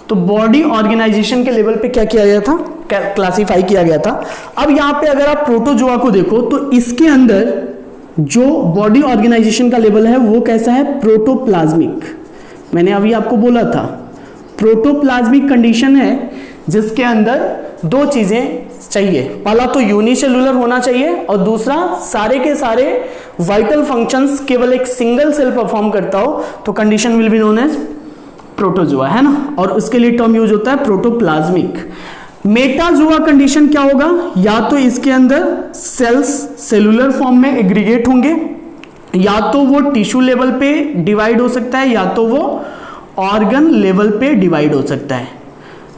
तो बॉडी ऑर्गेनाइजेशन के लेवल पे क्या किया गया था, क्लासिफाई किया गया था। अब यहां पे अगर आप प्रोटोजोआ को देखो तो इसके अंदर जो बॉडी ऑर्गेनाइजेशन का लेवल है वो कैसा है, प्रोटोप्लाज्मिक। मैंने अभी आपको बोला था प्रोटोप्लाज्मिक कंडीशन है जिसके अंदर दो चीजें चाहिए, पहला तो यूनिसेलुलर होना चाहिए, और दूसरा सारे के सारे वाइटल फंक्शंस केवल एक सिंगल सेल परफॉर्म करता हो, तो condition will be known as protozoa, है ना। और उसके लिए टर्म यूज होता है प्रोटोप्लाज्मिक। मेटाजोआ कंडीशन क्या होगा, या तो इसके अंदर सेल्स सेलुलर फॉर्म में एग्रीगेट होंगे, या तो वो टिश्यू लेवल पे डिवाइड हो सकता है, या तो वो ऑर्गन लेवल पे डिवाइड हो सकता है।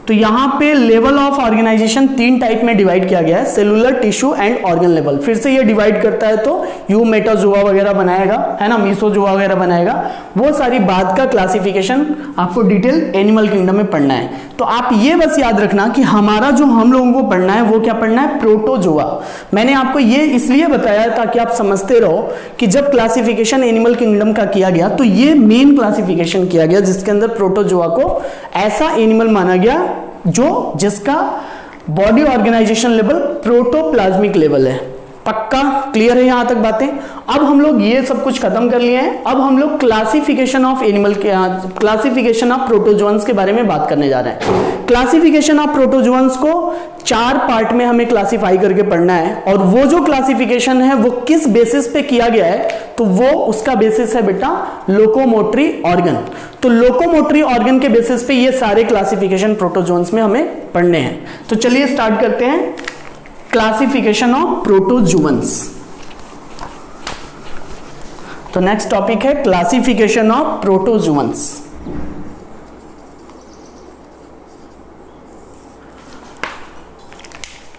तो यहां पे लेवल ऑफ ऑर्गेनाइजेशन तीन टाइप में डिवाइड किया गया है, cellular, tissue and organ level. फिर से ये डिवाइड करता है तो यू मेटाजोआ वगैरह बनाएगा, है ना, मीसोजोआ वगैरह बनाएगा। वो सारी बात का क्लासिफिकेशन आपको डिटेल एनिमल किंगडम में पढ़ना है। तो आप ये बस याद रखना कि हमारा जो हम लोगों को पढ़ना है वो क्या पढ़ना है, प्रोटोजोआ। मैंने आपको ये इसलिए बताया ताकि आप समझते रहो कि जब क्लासिफिकेशन एनिमल किंगडम का किया गया तो ये मेन क्लासिफिकेशन किया गया जिसके अंदर प्रोटोजोआ को ऐसा एनिमल माना गया जिसका body organization level protoplasmic level है। पक्का क्लियर है यहां तक बातें। अब हम लोग ये सब कुछ खत्म कर लिए हैं, अब हम लोग क्लासिफिकेशन ऑफ प्रोटोजोअन्स के बारे में बात करने जा रहे हैं। क्लासिफिकेशन ऑफ प्रोटोजोअन्स को चार पार्ट में हमें क्लासिफाई करके पढ़ना है, और वो जो क्लासिफिकेशन है वो किस बेसिस पे किया गया है, तो वो उसका बेसिस है बेटा लोकोमोटरी ऑर्गन। तो लोकोमोटरी ऑर्गन के बेसिस पे ये सारे क्लासिफिकेशन प्रोटोजोअन्स में हमें पढ़ने हैं। तो चलिए स्टार्ट करते हैं क्लासिफिकेशन ऑफ प्रोटोजोअन्स। तो नेक्स्ट टॉपिक है क्लासिफिकेशन ऑफ प्रोटोजुअन्स।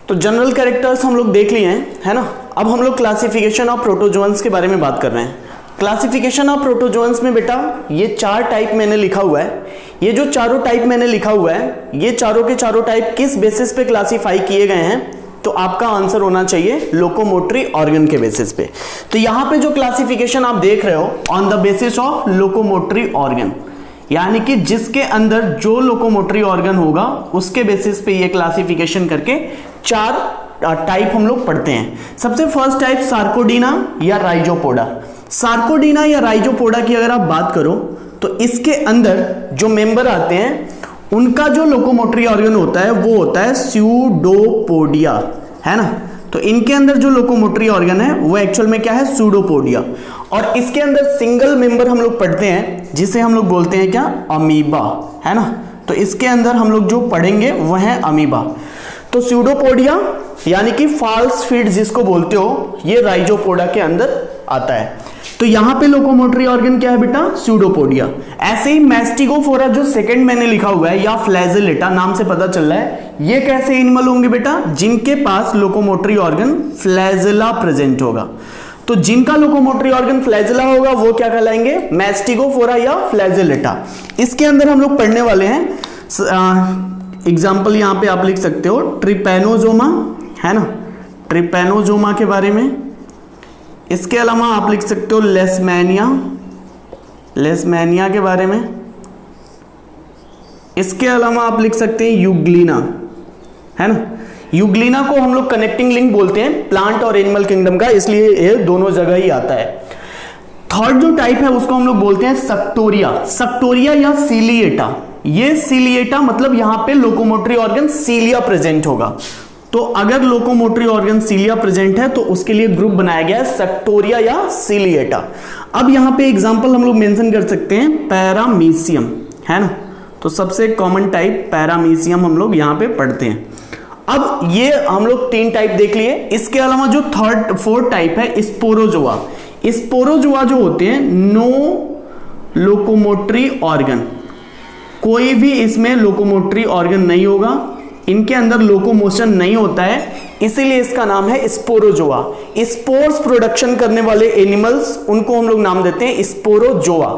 तो जनरल कैरेक्टर्स हम लोग देख लिए हैं, है ना। अब हम लोग क्लासिफिकेशन ऑफ प्रोटोजुअन्स के बारे में बात कर रहे हैं। क्लासिफिकेशन ऑफ प्रोटोजुअन्स में बेटा ये 4 टाइप मैंने लिखा हुआ है। ये जो चारों टाइप मैंने लिखा हुआ है, ये चारों के चारों टाइप किस बेसिस पे क्लासिफाई किए गए हैं, तो आपका आंसर होना चाहिए लोकोमोटरी ऑर्गन के बेसिस पे। तो यहां पे जो क्लासिफिकेशन आप देख रहे हो on the basis of locomotory organ, यानी कि जिसके अंदर जो लोकोमोटरी ऑर्गन होगा उसके बेसिस पे ये क्लासिफिकेशन करके 4 टाइप हम लोग पढ़ते हैं। सबसे फर्स्ट टाइप सार्कोडीना या राइजोपोडा। सार्कोडीना या राइजोपोडा की अगर आप बात करो तो इसके अंदर जो मेंबर आते हैं उनका जो लोकोमोटरी ऑर्गन होता है वो होता है स्यूडोपोडिया, है ना। तो इनके अंदर जो लोकोमोटरी ऑर्गन है वो एक्चुअल में क्या है, स्यूडोपोडिया। और इसके अंदर सिंगल मेंबर हम लोग पढ़ते हैं जिसे हम लोग बोलते हैं क्या, अमीबा, है ना। तो इसके अंदर हम लोग जो पढ़ेंगे वह है अमीबा। तो स्यूडोपोडिया यानी कि फॉल्स फीट जिसको बोलते हो, ये राइजोपोडा के अंदर आता है। तो यहां पे लोकोमोटरी ऑर्गन क्या है बेटा, स्यूडोपोडिया। ऐसे ही मैस्टिगोफोरा जो सेकंड मैंने लिखा हुआ है या फ्लैजेलेटा नाम से पता चल रहा है, ये कैसे एनिमल होंगे बेटा, जिनके पास लोकोमोटरी ऑर्गन फ्लैजेला प्रेजेंट होगा। तो जिनका लोकोमोटरी ऑर्गन फ्लैजेला होगा वो क्या कहलाएंगे, मैस्टिगोफोरा या फ्लैजेलेटा। इसके अंदर हम लोग पढ़ने वाले हैं एग्जाम्पल यहां पे आप लिख सकते हो ट्रिपैनोजोमा, है ना, ट्रिपैनोजोमा के बारे में। इसके अलावा आप लिख सकते हो लेशमैनिया, लेशमैनिया के बारे में। इसके अलावा आप लिख सकते हैं यूग्लिना, है ना। यूग्लिना को हम लोग कनेक्टिंग लिंक बोलते हैं प्लांट और एनिमल किंगडम का, इसलिए ये दोनों जगह ही आता है। थर्ड जो टाइप है उसको हम लोग बोलते हैं सक्टोरिया, सक्टोरिया या सीलिएटा। ये सीलिएटा मतलब यहां पे लोकोमोटरी ऑर्गन सीलिया प्रेजेंट होगा। तो अगर लोकोमोटरी ऑर्गन सीलिया प्रेजेंट है तो उसके लिए ग्रुप बनाया गया है सक्टोरिया या सीलिएटा। अब यहां पे एग्जांपल हम लोग मेंशन कर सकते हैं पैरामीशियम, है ना। तो सबसे कॉमन टाइप पैरामीशियम हम लोग यहां पे पढ़ते हैं। अब ये हम लोग 3 टाइप देख लिए। इसके अलावा जो फोर्थ टाइप है स्पोरोजोआ। स्पोरोजोआ जो होते हैं नो लोकोमोटरी ऑर्गन, कोई भी इसमें लोकोमोटरी ऑर्गन नहीं होगा, इनके अंदर लोकोमोशन नहीं होता है, इसीलिए इसका नाम है स्पोरोजोआ। स्पोर्स प्रोडक्शन करने वाले एनिमल्स उनको हम लोग नाम देते हैं स्पोरोजोआ।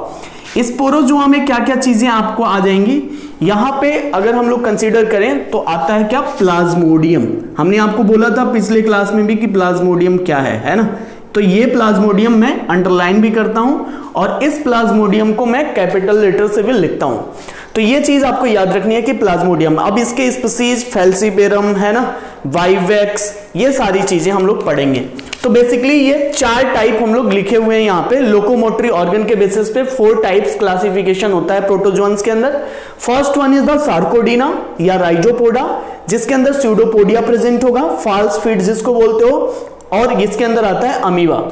स्पोरोजोआ में क्या क्या चीजें आपको आ जाएंगी, यहां पे अगर हम लोग कंसीडर करें तो आता है क्या, प्लाज्मोडियम। हमने आपको बोला था पिछले क्लास में भी कि प्लाज्मोडियम क्या है ना। तो ये प्लाज्मोडियम मैं अंडरलाइन भी करता हूं और इस प्लाज्मोडियम को मैं कैपिटल लेटर से भी लिखता हूं। तो ये चीज आपको याद रखनी है कि प्लाज्मोडियम। अब इसके स्पीसीज फैल्सीपेरम, है ना, वाइवेक्स, ये सारी चीजें हम लोग पढ़ेंगे। तो बेसिकली ये 4 टाइप हम लोग लिखे हुए हैं यहाँ पे लोकोमोटरी ऑर्गन के बेसिस पे। 4 टाइप्स क्लासिफिकेशन होता है प्रोटोजोन्स के अंदर। First one is the Sarcodina या राइजोपोडा, जिसके अंदर स्यूडोपोडिया प्रेजेंट होगा, फॉल्स फीट जिसको बोलते हो, और इसके अंदर आता है अमीबा।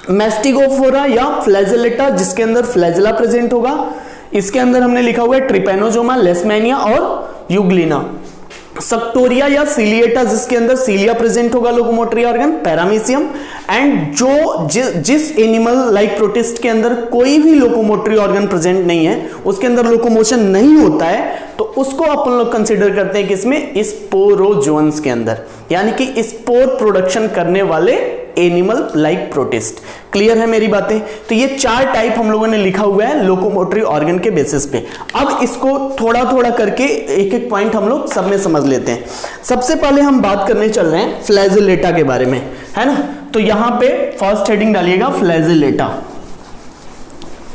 मैस्टिगोफोरा या फ्लैजेलेटा, जिसके अंदर फ्लैजेला प्रेजेंट होगा। इसके अंदर हमने लिखा हुआ है ट्रिपैनोजोमा, लेशमैनिया और यूग्लिना। सक्टोरिया या सीलिएटा, जिसके अंदर सीलिया प्रेजेंट होगा लोकोमोटरी ऑर्गन, पैरामीशियम। एंड जो जिस एनिमल लाइक प्रोटिस्ट के अंदर कोई भी लोकोमोटरी ऑर्गन प्रेजेंट नहीं है, उसके अंदर लोकोमोशन नहीं होता है, तो उसको अपन लोग कंसीडर करते हैं किसमें, स्पोरोजोन्स के अंदर, यानी कि स्पोर प्रोडक्शन करने वाले एनिमल लाइक प्रोटिस्ट। क्लियर है मेरी बातें। तो ये 4 टाइप हम लोगों ने लिखा हुआ है लोकोमोटरी ऑर्गन के बेसिस पे। अब इसको थोड़ा थोड़ा करके एक एक पॉइंट हम लोग सब में समझ लेते हैं। सबसे पहले हम बात करने चल रहे हैं फ्लैजेलेटा के बारे में, है ना। तो यहां पे फर्स्ट हेडिंग डालिएगा फ्लैजेलेटा।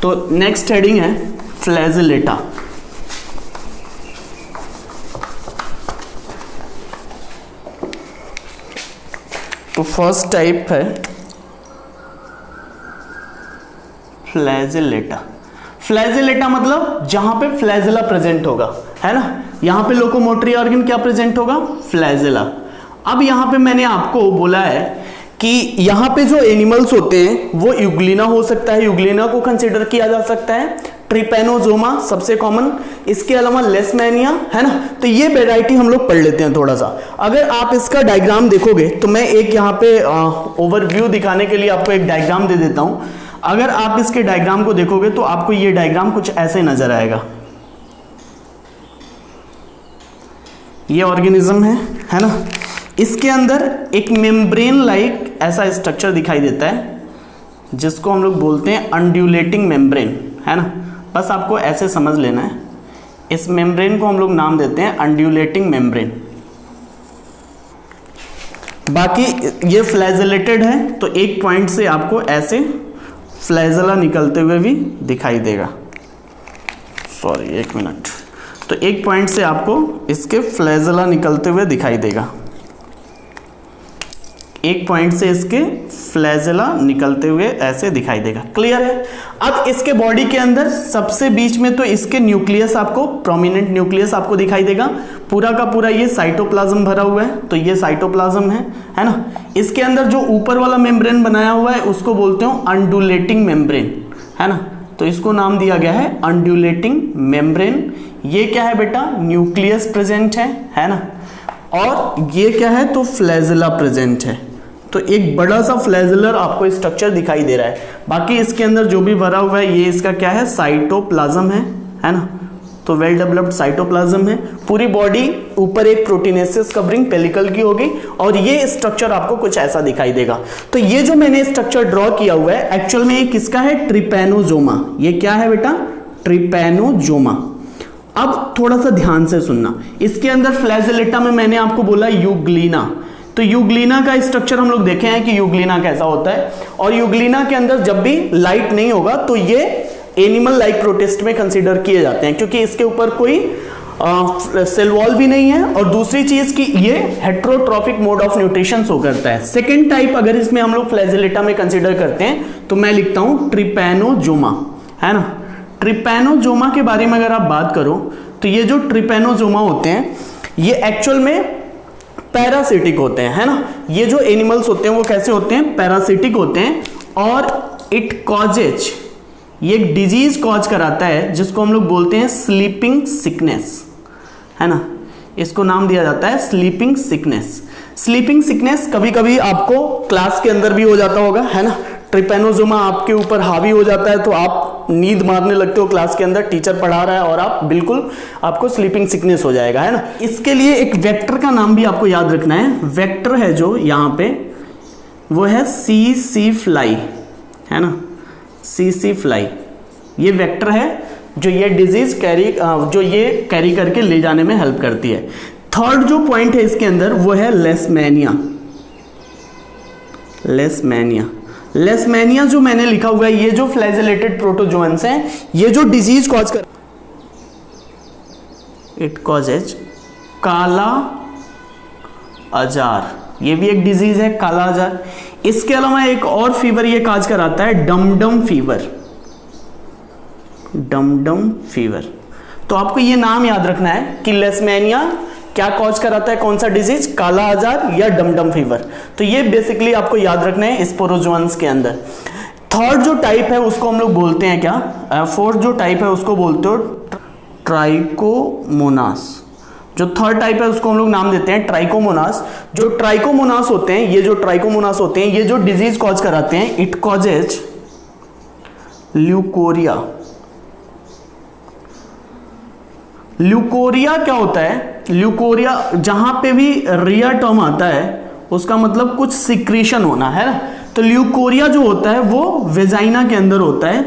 तो नेक्स्ट हेडिंग है फ्लैजेलेटा। तो फर्स्ट टाइप है फ्लैजेलेटा। फ्लैजेलेटा मतलब जहां पे फ्लैजेला प्रेजेंट होगा, है ना। यहां पे लोकोमोटरी ऑर्गन क्या प्रेजेंट होगा, फ्लैजेला। अब यहां पे मैंने आपको बोला है कि यहां पे जो एनिमल्स होते हैं वो यूग्लिना हो सकता है, यूग्लिना को कंसीडर किया जा सकता है। ट्रिपैनोजोमा सबसे कॉमन, इसके अलावा लेशमैनिया, है ना। तो ये वेराइटी हम लोग पढ़ लेते हैं थोड़ा सा। अगर आप इसका डायग्राम देखोगे तो मैं एक यहाँ पे ओवरव्यू दिखाने के लिए आपको एक डायग्राम दे देता हूँ। अगर आप इसके डायग्राम को देखोगे तो आपको ये डायग्राम कुछ ऐसे नजर आएगा। ये ऑर्गेनिज्म है ना, इसके अंदर एक मेम्ब्रेन लाइक ऐसा स्ट्रक्चर दिखाई देता है जिसको हम लोग बोलते हैं अंड्यूलेटिंग मेम्ब्रेन, है ना। बस आपको ऐसे समझ लेना है, इस मेम्ब्रेन को हम लोग नाम देते हैं अंड्यूलेटिंग मेम्ब्रेन। बाकी ये फ्लैजेलेटेड है, तो एक पॉइंट से आपको ऐसे फ्लैजेला निकलते हुए भी दिखाई देगा। सॉरी, एक मिनट। तो एक पॉइंट से आपको इसके फ्लैजेला निकलते हुए दिखाई देगा, एक पॉइंट से इसके फ्लैजेला निकलते हुए ऐसे दिखाई देगा। क्लियर है। अब इसके बॉडी के अंदर सबसे बीच में तो इसके न्यूक्लियस आपको, प्रोमिनेंट न्यूक्लियस आपको दिखाई देगा। पूरा का पूरा ये साइटोप्लाज्म भरा हुआ है, तो ये साइटोप्लाज्म है ना। इसके अंदर जो ऊपर वाला मेम्ब्रेन बनाया हुआ है उसको बोलते हो अंडुलेटिंग मेम्ब्रेन, है ना। तो इसको नाम दिया गया है अंडुलेटिंग मेम्ब्रेन। ये क्या है बेटा, न्यूक्लियस प्रेजेंट है ना। और ये क्या है, तो फ्लैजेला प्रेजेंट है। तो एक बड़ा सा फ्लैजेलर आपको स्ट्रक्चर दिखाई दे रहा है। बाकी इसके अंदर जो भी भरा हुआ है ये इसका क्या है, साइटोप्लाज्म है ना। तो वेल डेवलप्ड साइटोप्लाज्म है। पूरी बॉडी ऊपर एक प्रोटीनेसिस कवरिंग पेलिकल की होगी और ये स्ट्रक्चर आपको कुछ ऐसा दिखाई देगा। तो ये जो मैंने स्ट्रक्चर ड्रॉ किया हुआ है एक्चुअल में ये किसका है, ट्रिपैनोजोमा। ये क्या है बेटा, ट्रिपैनोजोमा। अब थोड़ा सा ध्यान से सुनना, इसके अंदर फ्लैजेलेटा में मैंने आपको बोला यूग्लिना। तो यूग्लिना का स्ट्रक्चर हम लोग देखे हैं कि यूग्लिना कैसा होता है। और यूग्लिना के अंदर जब भी लाइट नहीं होगा तो ये एनिमल लाइक प्रोटिस्ट में कंसीडर किए जाते हैं, क्योंकि इसके ऊपर कोई सेल वॉल भी नहीं है। और दूसरी चीज कि ये heterotrophic mode of nutrition show करता है। सेकेंड टाइप अगर इसमें हम लोग फ्लैजेलेटा में कंसीडर करते हैं तो मैं लिखता हूं ट्रिपैनोजोमा, है ना। ट्रिपैनोजोमा के बारे में अगर आप बात करो तो ये जो ट्रिपैनोजोमा होते हैं ये एक्चुअल में पैरासिटिक होते हैं, है ना। ये जो एनिमल्स होते हैं वो कैसे होते हैं, पैरासिटिक होते हैं। और इट कॉजेज, ये एक डिजीज कॉज कराता है जिसको हम लोग बोलते हैं स्लीपिंग सिकनेस, है ना। इसको नाम दिया जाता है स्लीपिंग सिकनेस। स्लीपिंग सिकनेस कभी कभी आपको क्लास के अंदर भी हो जाता होगा, है ना। ट्रिपैनोजोमा आपके ऊपर हावी हो जाता है तो आप नींद मारने लगते हो क्लास के अंदर, टीचर पढ़ा रहा है और आप बिल्कुल, आपको स्लीपिंग सिकनेस हो जाएगा, है ना। इसके लिए एक वेक्टर का नाम भी आपको याद रखना है। वेक्टर है जो यहाँ पे वो है सी फ्लाई, है ना। सी फ्लाई ये वेक्टर है जो ये डिजीज कैरी करके ले जाने में हेल्प करती है। थर्ड जो पॉइंट है इसके अंदर वो है लेशमैनिया। लेशमैनिया जो मैंने लिखा हुआ है, ये जो फ्लैजेलेटेड प्रोटोजोअन्स हैं, ये जो डिजीज कॉज कर, इट कॉजेज काला अजार, ये भी एक डिजीज है काला अजार। इसके अलावा एक और फीवर ये काज कराता है डमडम फीवर, डमडम फीवर। तो आपको ये नाम याद रखना है कि लेशमैनिया क्या कॉज कराता है, कौन सा डिजीज, काला आजार या डमडम फीवर। तो ये बेसिकली आपको याद रखना है स्पोरोजोअन्स के अंदर। थर्ड जो टाइप है उसको हम लोग बोलते हैं क्या, फोर्थ जो टाइप है उसको बोलते हो ट्राइकोमोनास। जो थर्ड टाइप है उसको हम लोग नाम देते हैं ट्राइकोमोनास। जो ट्राइकोमोनास होते हैं, ये जो ट्राइकोमोनास होते हैं, ये जो डिजीज कॉज कराते हैं, इट कॉजेज ल्यूकोरिया। ल्यूकोरिया क्या होता है, ल्यूकोरिया जहां पे भी रिया टर्म आता है उसका मतलब कुछ सिक्रीशन होना, है ना। तो ल्यूकोरिया जो होता है वो वेजाइना के अंदर होता है,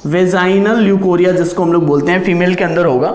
वेजाइनल ल्यूकोरिया जिसको हम लोग बोलते हैं, फीमेल के अंदर होगा।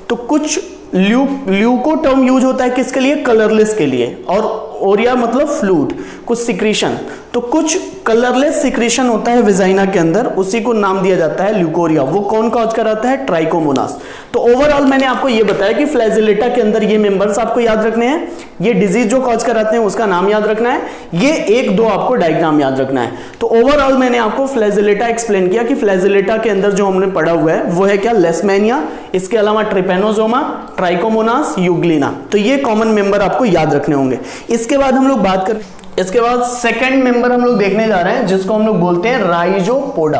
तो कुछ ल्यूको टर्म यूज होता है किसके लिए, कलरलेस के लिए। और ओरिया मतलब फ्लूइड, कुछ सिक्रीशन। तो कुछ कलरलेस सिक्रीशन होता है वेजाइना के अंदर, उसी को नाम दिया जाता है ल्यूकोरिया। वो कौन कॉज कराता है, ट्राइकोमोनास। तो ओवरऑल मैंने आपको ये बताया कि फ्लैजेलेटा के अंदर ये मेंबर्स आपको याद रखने हैं, ये डिजीज जो कॉज कराते हैं उसका नाम याद रखना है, ये एक दो आपको डायग्राम याद रखना है। तो ओवरऑल मैंने आपको फ्लैजेलेटा एक्सप्लेन किया कि फ्लैजेलेटा के अंदर जो हमने पढ़ा हुआ है वो है क्या, लेशमैनिया, इसके अलावा ट्रिपैनोजोमा, ट्राइकोमोनास, यूग्लिना। तो ये कॉमन मेंबर आपको याद रखने होंगे। इसके बाद हम लोग बात करें, इसके बाद सेकंड मेंबर हम लोग देखने जा रहे हैं जिसको हम लोग बोलते हैं राइजोपोडा,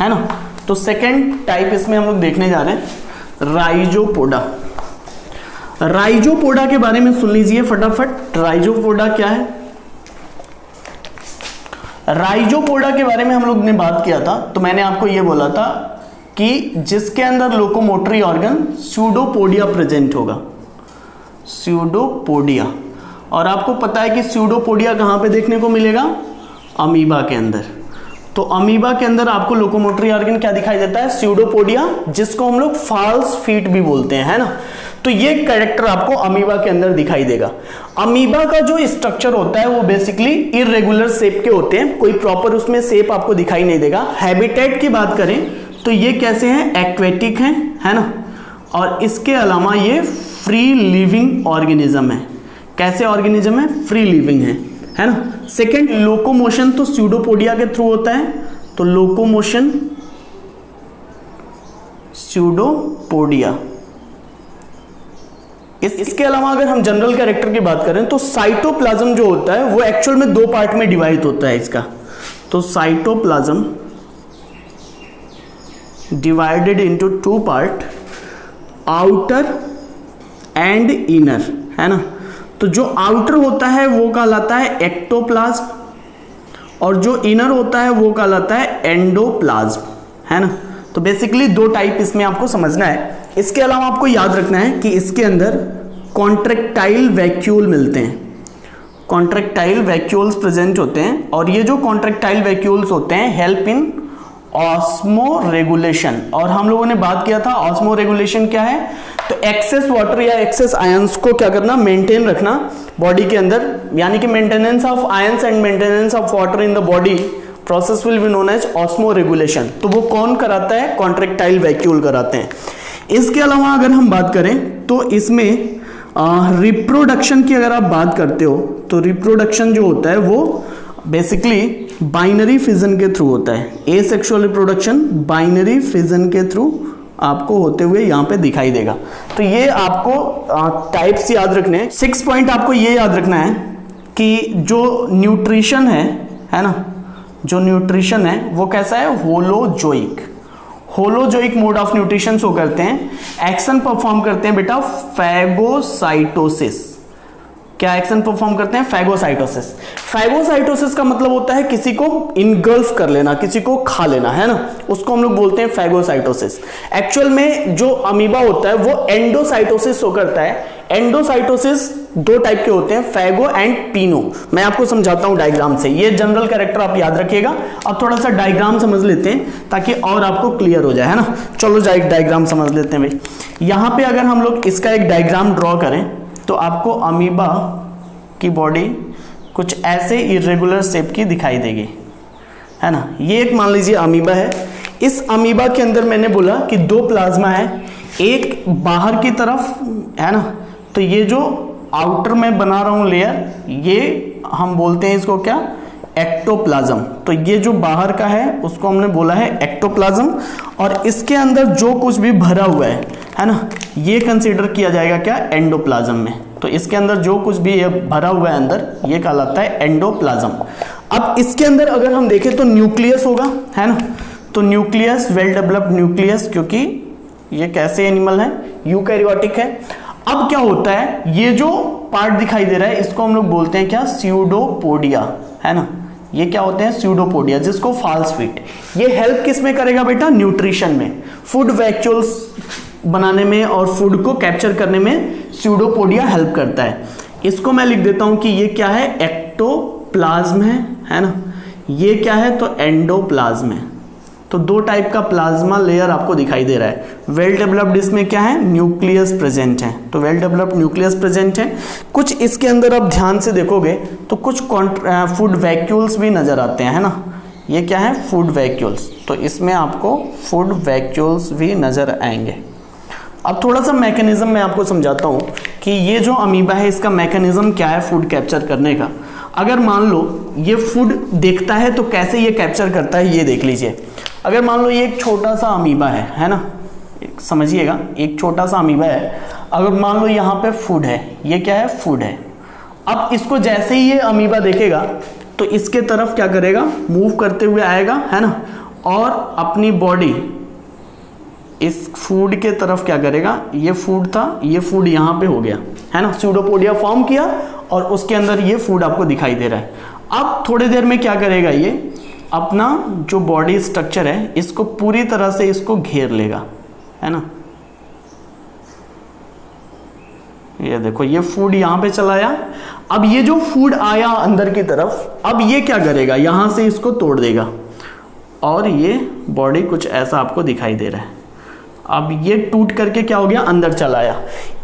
है ना। तो सेकंड टाइप इसमें हम लोग देखने जा रहे हैं राइजोपोडा। राइजोपोडा के बारे में सुन लीजिए फटाफट। राइजोपोडा क्या है, राइजोपोडा के बारे में हम लोग ने बात किया था, तो मैंने आपको ये बोला था कि जिसके अंदर लोकोमोटरी ऑर्गन स्यूडोपोडिया प्रेजेंट होगा, स्यूडोपोडिया। और आपको पता है कि स्यूडोपोडिया कहाँ पे देखने को मिलेगा? अमीबा के अंदर। तो अमीबा के अंदर आपको लोकोमोटरी ऑर्गन क्या दिखाई देता है? स्यूडोपोडिया, जिसको हम लोग फॉल्स फीट भी बोलते हैं, है ना। तो ये कैरेक्टर आपको अमीबा के अंदर दिखाई देगा। अमीबा का जो स्ट्रक्चर होता है वो बेसिकली इरेगुलर शेप के होते हैं, कोई प्रॉपर उसमें शेप आपको दिखाई नहीं देगा। हैबिटेट की बात करें तो ये कैसे हैं? एक्वेटिक हैं, है ना। और इसके अलावा ये फ्री लिविंग ऑर्गेनिज्म है। कैसे ऑर्गेनिज्म है? फ्री लिविंग है ना। सेकेंड, लोकोमोशन तो स्यूडोपोडिया के थ्रू होता है, तो लोकोमोशन स्यूडोपोडिया। इसके अलावा अगर हम जनरल कैरेक्टर की बात करें तो साइटोप्लाज्म जो होता है वो एक्चुअल में दो पार्ट में डिवाइड होता है इसका। तो cytoplasm divided into two part, outer and inner, है ना। तो जो आउटर होता है वो कहलाता है एक्टोप्लाज्म और जो इनर होता है वो कहलाता है एंडोप्लाज्म, है ना। तो बेसिकली दो टाइप इसमें आपको समझना है। इसके अलावा आपको याद रखना है कि इसके अंदर कॉन्ट्रैक्टाइल वैक्यूल मिलते हैं, कॉन्ट्रैक्टाइल वैक्यूल्स प्रेजेंट होते हैं। और ये जो कॉन्ट्रैक्टाइल वैक्यूल्स होते हैं हेल्प इन ऑस्मो रेगुलेशन। और हम लोगों ने बात किया था ऑस्मो रेगुलेशन क्या है? तो एक्सेस वाटर या एक्सेस आयंस को क्या करना? मेंटेन रखना बॉडी के अंदर, यानी कि maintenance of ions and maintenance of water in the body process will be known as osmoregulation. तो वो कौन कराता है? कॉन्ट्रैक्टाइल वैक्यूल कराते हैं। इसके अलावा अगर हम बात करें तो इसमें रिप्रोडक्शन की अगर आप बात करते हो तो रिप्रोडक्शन जो होता है वो बेसिकली बाइनरी फिजन के थ्रू होता है। एसेक्सुअल रिप्रोडक्शन बाइनरी फिजन के थ्रू आपको होते हुए यहाँ पे दिखाई देगा। तो ये आपको टाइप्स याद रखने हैं। 6 पॉइंट आपको ये याद रखना है कि जो न्यूट्रिशन है ना, जो न्यूट्रिशन है वो कैसा है? Holozoic. Holozoic mode of nutrition show करते हैं। एक्शन परफॉर्म करते हैं बेटा फैगोसाइटोसिस। क्या एक्शन परफॉर्म करते हैं? फैगोसाइटोसिस। फैगोसाइटोसिस का मतलब होता है किसी को इनगल्फ कर लेना, किसी को खा लेना, है ना। उसको हम लोग बोलते हैं फैगोसाइटोसिस। एक्चुअल में जो अमीबा होता है वो एंडोसाइटोसिस शो करता है। एंडोसाइटोसिस दो टाइप के होते हैं, फैगो एंड पीनो। मैं आपको समझाता हूं डायग्राम से। ये जनरल कैरेक्टर आप याद रखिएगा। अब थोड़ा सा डायग्राम समझ लेते हैं ताकि और आपको क्लियर हो जाए, है ना। चलो डायग्राम समझ लेते हैं भाई। यहां पे अगर हम लोग इसका एक डायग्राम ड्रॉ करें तो आपको अमीबा की बॉडी कुछ ऐसे इरेगुलर शेप की दिखाई देगी, है ना। ये एक मान लीजिए अमीबा है। इस अमीबा के अंदर मैंने बोला कि दो प्लाज्मा है, एक बाहर की तरफ, है ना। तो ये जो आउटर में बना रहा हूं लेयर, ये हम बोलते हैं इसको क्या? एक्टोप्लाज्म। तो ये जो बाहर का है उसको हमने बोला है एक्टोप्लाज्म। और इसके अंदर जो कुछ भी भरा हुआ है ना, ये कंसीडर किया जाएगा क्या? एंडोप्लाज्म में। तो इसके अंदर जो कुछ भी ये भरा हुआ है अंदर, ये कहलाता है एंडोप्लाज्म। अब इसके अंदर अगर हम देखें तो न्यूक्लियस होगा, है ना। तो न्यूक्लियस, वेल डेवलप्ड न्यूक्लियस, क्योंकि ये कैसे एनिमल है? यूकैरियोटिक है। अब क्या होता है? ये जो पार्ट दिखाई दे रहा है इसको हम लोग बोलते हैं क्या? स्यूडोपोडिया, है ना। ये क्या होते हैं? स्यूडोपोडिया, जिसको फॉल्स फीट। ये हेल्प किस में करेगा बेटा? न्यूट्रिशन में, फूड वैक्यूल्स बनाने में और फूड को कैप्चर करने में स्यूडोपोडिया हेल्प करता है। इसको मैं लिख देता हूं कि ये क्या है? एक्टोप्लाज्म है ना। ये क्या है? तो एंडोप्लाज्म है। तो दो टाइप का प्लाज्मा लेयर आपको दिखाई दे रहा है। वेल डेवलप्ड इसमें क्या है? न्यूक्लियस प्रेजेंट है। तो वेल डेवलप्ड न्यूक्लियस प्रेजेंट है। कुछ इसके अंदर आप ध्यान से देखोगे तो कुछ फूड वैक्यूल्स भी नजर आते हैं, है ना। ये क्या है? Food vacuoles. तो इसमें आपको फूड वैक्यूल्स भी नजर आएंगे। अब थोड़ा सा मैकेनिज्म मैं आपको समझाता हूं कि ये जो अमीबा है इसका मैकेनिज्म क्या है फूड कैप्चर करने का। अगर मान लो ये फूड देखता है तो कैसे ये कैप्चर करता है ये देख लीजिए। अगर मान लो ये एक छोटा सा अमीबा है ना, समझिएगा, एक छोटा सा अमीबा है। अगर मान लो यहाँ पे फूड है, ये क्या है? फूड है। अब इसको जैसे ही ये अमीबा देखेगा तो इसके तरफ क्या करेगा? मूव करते हुए आएगा, है ना। और अपनी बॉडी इस फूड के तरफ क्या करेगा? ये फूड था, ये फूड यहाँ पे हो गया, है ना। स्यूडोपोडिया फॉर्म किया और उसके अंदर ये फूड आपको दिखाई दे रहा है। अब थोड़ी देर में क्या करेगा, ये अपना जो बॉडी स्ट्रक्चर है इसको पूरी तरह से इसको घेर लेगा, है ना। ये देखो ये फूड यहां पे चला आया। अब ये जो फूड आया अंदर की तरफ, अब ये क्या करेगा, यहां से इसको तोड़ देगा और ये बॉडी कुछ ऐसा आपको दिखाई दे रहा है। अब ये टूट करके क्या हो गया, अंदर चला आया।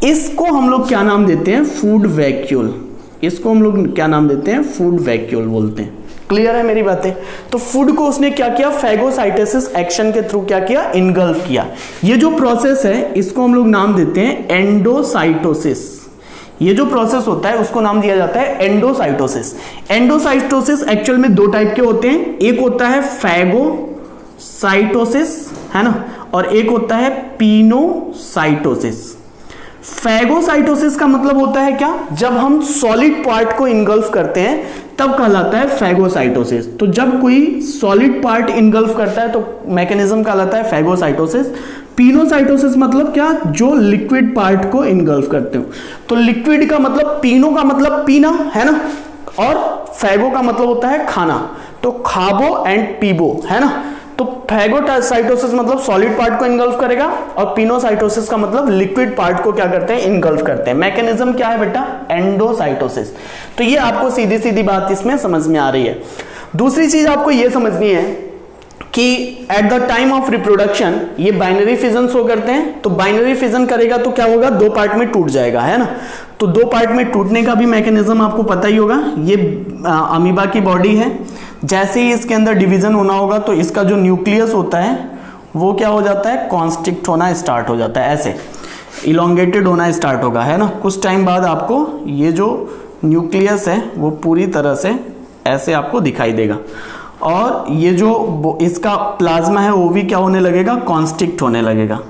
इसको हम लोग क्या नाम देते हैं, फूड वैक्यूल। इसको हम लोग क्या नाम देते हैं, फूड वैक्यूल बोलते हैं। क्लियर है मेरी बातें। तो फूड को उसने क्या किया, फैगोसाइटोसिस एक्शन के थ्रू क्या किया, इनगल्फ किया। ये जो प्रोसेस है इसको हम लोग नाम देते हैं एंडोसाइटोसिस। ये जो प्रोसेस होता है उसको नाम दिया जाता है एंडोसाइटोसिस। एंडोसाइटोसिस एक्चुअल में दो टाइप के होते हैं, एक होता है फैगोसाइटोसिस, है ना, और एक होता है पिनोसाइटोसिस। फैगोसाइटोसिस का मतलब होता है क्या, जब हम सॉलिड पार्ट को इनगल्फ करते हैं तब कहलाता है फैगोसाइटोसिस। तो जब कोई सॉलिड पार्ट इनगल्फ करता है तो मैकेनिज्म कहलाता है फैगोसाइटोसिस। पिनोसाइटोसिस मतलब क्या, जो लिक्विड पार्ट को इनगल्फ करते हो। तो लिक्विड का मतलब, पिनो का मतलब पीना, है ना, और फैगो का मतलब होता है खाना। तो खाबो एंड पीबो, है ना। तो फैगोसाइटोसिस मतलब सॉलिड पार्ट को इनगल्फ करेगा और पिनोसाइटोसिस का मतलब लिक्विड पार्ट को क्या करते हैं, इनगल्फ करते हैं। मैकेनिज्म क्या है बेटा, एंडोसाइटोसिस। तो ये आपको सीधी सीधी बात इसमें समझ में आ रही है। दूसरी चीज आपको ये समझनी है कि at the time of reproduction ये बाइनरी फिजन शो करते हैं। तो बाइनरी फिजन करेगा तो क्या होगा, दो पार्ट में टूट जाएगा, है ना। तो दो पार्ट में टूटने का भी मैकेनिज्म आपको पता ही होगा। ये अमीबा की बॉडी है, जैसे ही इसके अंदर डिवीजन होना होगा तो इसका जो न्यूक्लियस होता है वो क्या हो जाता है, कॉन्स्ट्रिक्ट होना स्टार्ट हो जाता है, ऐसे इलोंगेटेड होना स्टार्ट होगा, है ना। कुछ टाइम बाद आपको ये जो न्यूक्लियस है वो पूरी तरह से ऐसे आपको दिखाई देगा और ये जो इसका प्लाज्मा है वो भी क्या होने लगेगा, कॉन्स्ट्रिक्ट होने लगेगा।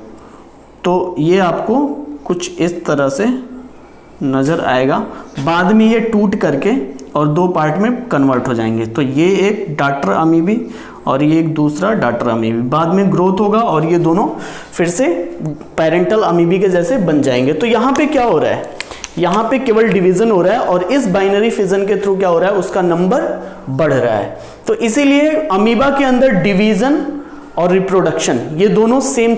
तो ये आपको कुछ इस तरह से नजर आएगा। बाद में ये टूट करके और दो पार्ट में कन्वर्ट हो जाएंगे। तो ये एक डाटर अमीबी और ये एक दूसरा डाटर अमीबी। बाद में ग्रोथ होगा और ये दोनों फिर से पेरेंटल अमीबी के जैसे बन जाएंगे। तो यहाँ पे क्या हो रहा है, यहाँ पे केवल डिवीजन हो रहा है और इस बाइनरी फिजन के थ्रू क्या हो रहा है, उसका नंबर बढ़ रहा है। तो इसीलिए अमीबा के अंदर डिवीजन और रिप्रोडक्शन ये दोनों सेम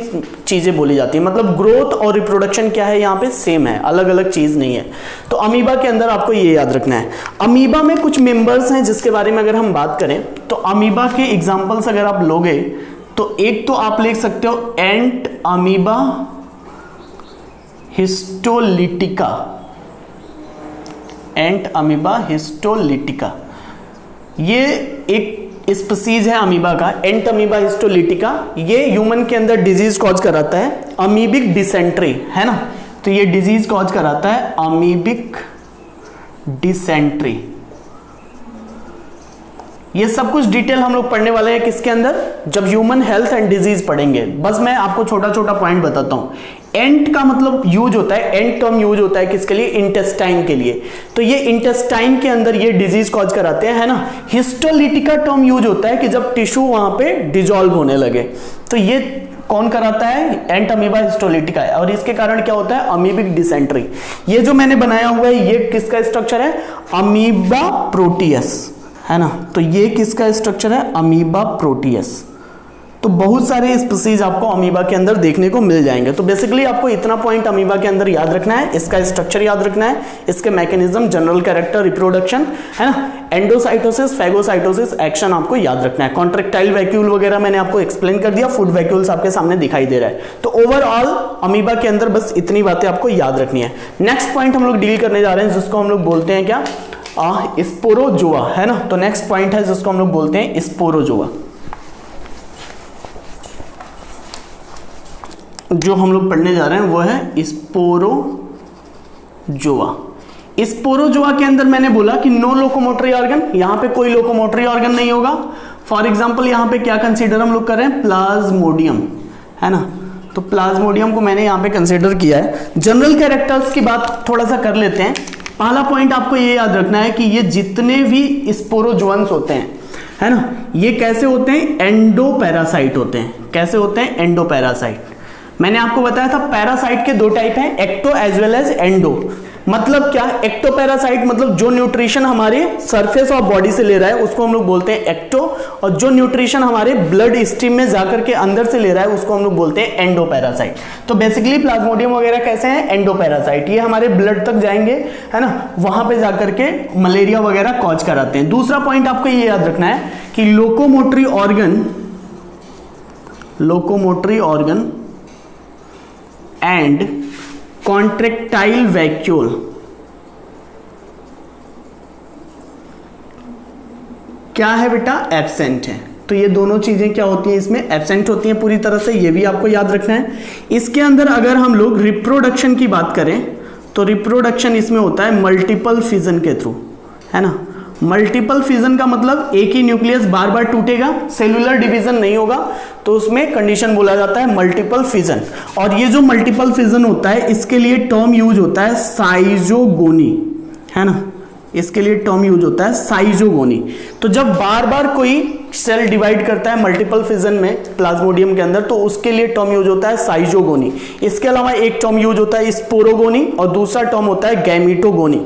चीजें बोली जाती है। मतलब ग्रोथ और रिप्रोडक्शन क्या है, यहाँ पे सेम है, अलग अलग चीज नहीं है। तो अमीबा के अंदर आपको ये याद रखना है। अमीबा में कुछ मेंबर्स हैं जिसके बारे में अगर हम बात करें तो अमीबा के एग्जांपल्स अगर आप लोगे तो एक तो आप लिख सकते हो एंट अमीबा हिस्टोलिटिका। एंट अमीबा हिस्टोलिटिका ये एक स्पीसीज है अमीबा का, एंट अमीबा हिस्टोलिटिका। ये ह्यूमन के अंदर डिजीज कॉज कराता है, अमीबिक डिसेंट्री, है ना। तो ये डिजीज कॉज कराता है अमीबिक डिसेंट्री। ये सब कुछ डिटेल हम लोग पढ़ने वाले हैं किसके अंदर, जब ह्यूमन हेल्थ एंड डिजीज पढ़ेंगे। बस मैं आपको छोटा छोटा पॉइंट बताता हूं। एंट का मतलब यूज होता है, एंट टर्म यूज होता है किसके लिए, इंटेस्टाइन के लिए। तो ये इंटेस्टाइन के अंदर ये डिजीज कॉज कराते हैं, है ना। हिस्टोलिटिका टर्म यूज होता है कि जब टिश्यू वहां पे डिजॉल्व होने लगे। तो ये कौन कराता है, एंट अमीबा हिस्टोलिटिका है। और इसके कारण क्या होता है, अमीबिक डिसेंट्री। ये जो मैंने बनाया हुआ है ये किसका स्ट्रक्चर है, अमीबा प्रोटियस, है ना। तो ये किसका स्ट्रक्चर है, अमीबा प्रोटियस। तो बहुत सारे स्पीसीज आपको अमीबा के अंदर देखने को मिल जाएंगे। तो बेसिकली आपको इतना पॉइंट अमीबा के अंदर याद रखना है, इसका स्ट्रक्चर याद रखना है, इसके मैकेनिज्म, जनरल कैरेक्टर, रिप्रोडक्शन, है ना। एंडोसाइटोसिस, फैगोसाइटोसिस एक्शन आपको याद रखना है। कॉन्ट्रेक्टाइल वैक्यूल वगैरह मैंने आपको एक्सप्लेन कर दिया, फूड वैक्यूल्स आपके सामने दिखाई दे रहा है। तो ओवरऑल अमीबा के अंदर बस इतनी बातें आपको याद रखनी है। नेक्स्ट पॉइंट हम लोग डील करने जा रहे हैं जिसको हम लोग बोलते हैं क्या, स्पोरोजोआ, है ना। तो नेक्स्ट पॉइंट है जिसको हम लोग बोलते हैं स्पोरोजोआ। जो हम लोग पढ़ने जा रहे हैं वो है स्पोरोजोआ। स्पोरोजोआ के अंदर मैंने बोला कि नो लोकोमोटरी ऑर्गन, यहां पे कोई लोकोमोटरी ऑर्गन नहीं होगा। फॉर एग्जांपल यहां पे क्या कंसीडर हम लोग कर रहे हैं, प्लाज्मोडियम, है ना। तो प्लाज्मोडियम को मैंने यहां पे कंसीडर किया है। जनरल कैरेक्टर्स की बात थोड़ा सा कर लेते हैं। पहला पॉइंट आपको ये याद रखना है कि ये जितने भी स्पोरोजोअन्स होते हैं, है ना, ये कैसे होते हैं, एंडोपैरासाइट होते हैं। कैसे होते हैं, एंडोपैरासाइट। मैंने आपको बताया था पैरासाइट के दो टाइप हैं, ecto as well as endo. मतलब क्या, एक्टो पैरासाइट मतलब जो न्यूट्रिशन हमारे सरफेस ऑफ बॉडी से ले रहा है उसको हम लोग बोलते हैं एक्टो, और जो न्यूट्रिशन हमारे ब्लड स्ट्रीम में जाकर के अंदर से ले रहा है उसको हम लोग बोलते हैं एंडो पैरासाइट। तो बेसिकली प्लाज्मोडियम वगैरह कैसे हैं, एंडो पैरासाइट, ये हमारे ब्लड तक जाएंगे, है ना, वहां पे जाकर के मलेरिया वगैरह कॉज कराते हैं। दूसरा पॉइंट आपको ये याद रखना है कि locomotory organ and contractile vacuole क्या है बेटा, एब्सेंट है। तो ये दोनों चीजें क्या होती हैं, इसमें एब्सेंट होती हैं पूरी तरह से, ये भी आपको याद रखना है। इसके अंदर अगर हम लोग रिप्रोडक्शन की बात करें तो रिप्रोडक्शन इसमें होता है मल्टीपल फिजन के थ्रू, है ना। मल्टीपल फिजन का मतलब एक ही न्यूक्लियस बार बार टूटेगा, सेलुलर डिवीजन नहीं होगा, तो उसमें कंडीशन बोला जाता है मल्टीपल फिजन। और ये जो मल्टीपल फिजन होता है इसके लिए टर्म यूज होता है साइजोगोनी, है ना, इसके लिए टर्म यूज होता है साइजोगोनी। तो जब बार बार कोई सेल डिवाइड करता है मल्टीपल फिजन में प्लाज्मोडियम के अंदर तो उसके लिए टर्म यूज होता है साइजोगोनी। इसके अलावा एक टर्म यूज होता है स्पोरोगोनी और दूसरा टर्म होता है गैमीटोगोनी।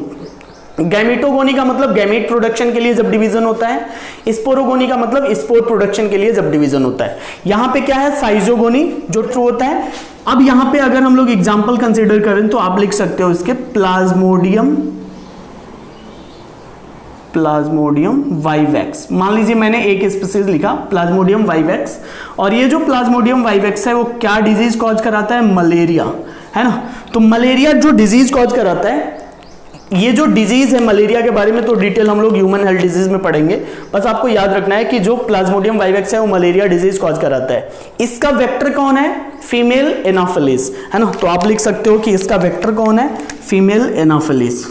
गैमीटोगोनी का मतलब गैमीट प्रोडक्शन के लिए जब डिवीजन होता है, स्पोरोगोनी का मतलब स्पोर प्रोडक्शन के लिए जब डिवीजन होता है। यहां पे क्या है, साइजोगोनी जो ट्रू होता है। अब यहां पे अगर हम लोग एग्जांपल कंसीडर करें तो आप लिख सकते हो इसके प्लाज्मोडियम वाइवेक्स। मान लीजिए मैंने एक स्पीसीज लिखा प्लाज्मोडियम वाइवेक्स, और ये जो प्लाज्मोडियम वाइवेक्स है वो क्या डिजीज कॉज कराता है, मलेरिया, है ना। तो मलेरिया जो डिजीज कॉज कराता है, ये जो डिजीज है मलेरिया के बारे में तो डिटेल हम लोग ह्यूमन हेल्थ डिजीज में पढ़ेंगे, बस आपको याद रखना है कि जो प्लाज्मोडियम वाइवेक्स है वो मलेरिया डिजीज कॉज कराता है। इसका वेक्टर कौन है, फीमेल एनाफिलिस, है ना। तो आप लिख सकते हो कि इसका वेक्टर कौन है, फीमेल एनाफिलिस।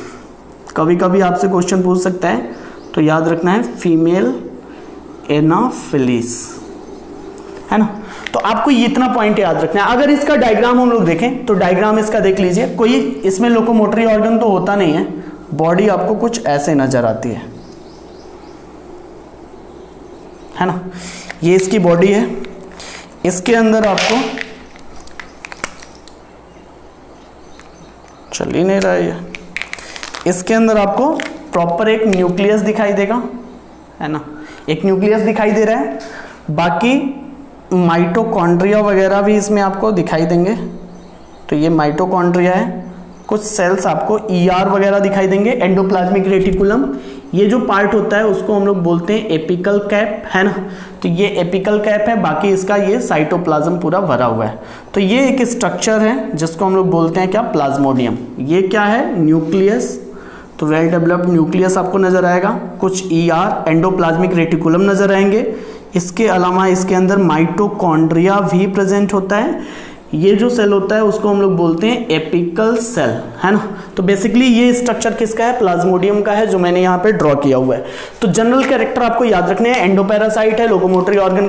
कभी कभी आपसे क्वेश्चन पूछ सकता है, तो याद रखना है फीमेल एनाफिलिस, है ना। तो आपको ये इतना पॉइंट याद रखना है। अगर इसका डायग्राम हम लोग देखें तो डायग्राम इसका देख लीजिए, कोई इसमें लोकोमोटरी ऑर्गन तो होता नहीं है, बॉडी आपको कुछ ऐसे नजर आती है ना। ये इसकी बॉडी है, इसके अंदर आपको चल ही नहीं रहा है ये, इसके अंदर आपको प्रॉपर एक न्यूक्लियस दिखाई देगा, है ना, एक न्यूक्लियस दिखाई दे रहा है। बाकी माइटोकॉन्ड्रिया वगैरह भी इसमें आपको दिखाई देंगे, तो ये माइटोकॉन्ड्रिया है। कुछ सेल्स आपको ईआर वगैरह दिखाई देंगे, एंडोप्लाज्मिक रेटिकुलम। ये जो पार्ट होता है उसको हम लोग बोलते हैं एपिकल कैप, है ना। तो ये एपिकल कैप है, बाकी इसका ये साइटोप्लाज्म पूरा भरा हुआ है। तो ये एक स्ट्रक्चर है जिसको हम लोग बोलते हैं क्या, प्लाज्मोडियम। ये क्या है, न्यूक्लियस, तो वेल डेवलप्ड न्यूक्लियस आपको नजर आएगा। कुछ ईआर एंडोप्लाज्मिक रेटिकुलम नजर आएंगे। इसके अलावा इसके अंदर माइटोकॉन्ड्रिया भी प्रेजेंट होता है। ये जो सेल होता है उसको हम लोग बोलते हैं एपिकल सेल, है ना। तो बेसिकली ये स्ट्रक्चर किसका है, प्लाज्मोडियम का है, जो मैंने यहाँ पे ड्रॉ किया हुआ है। तो जनरल कैरेक्टर आपको याद रखने हैं, एंडोपैरासाइट है, locomotory organ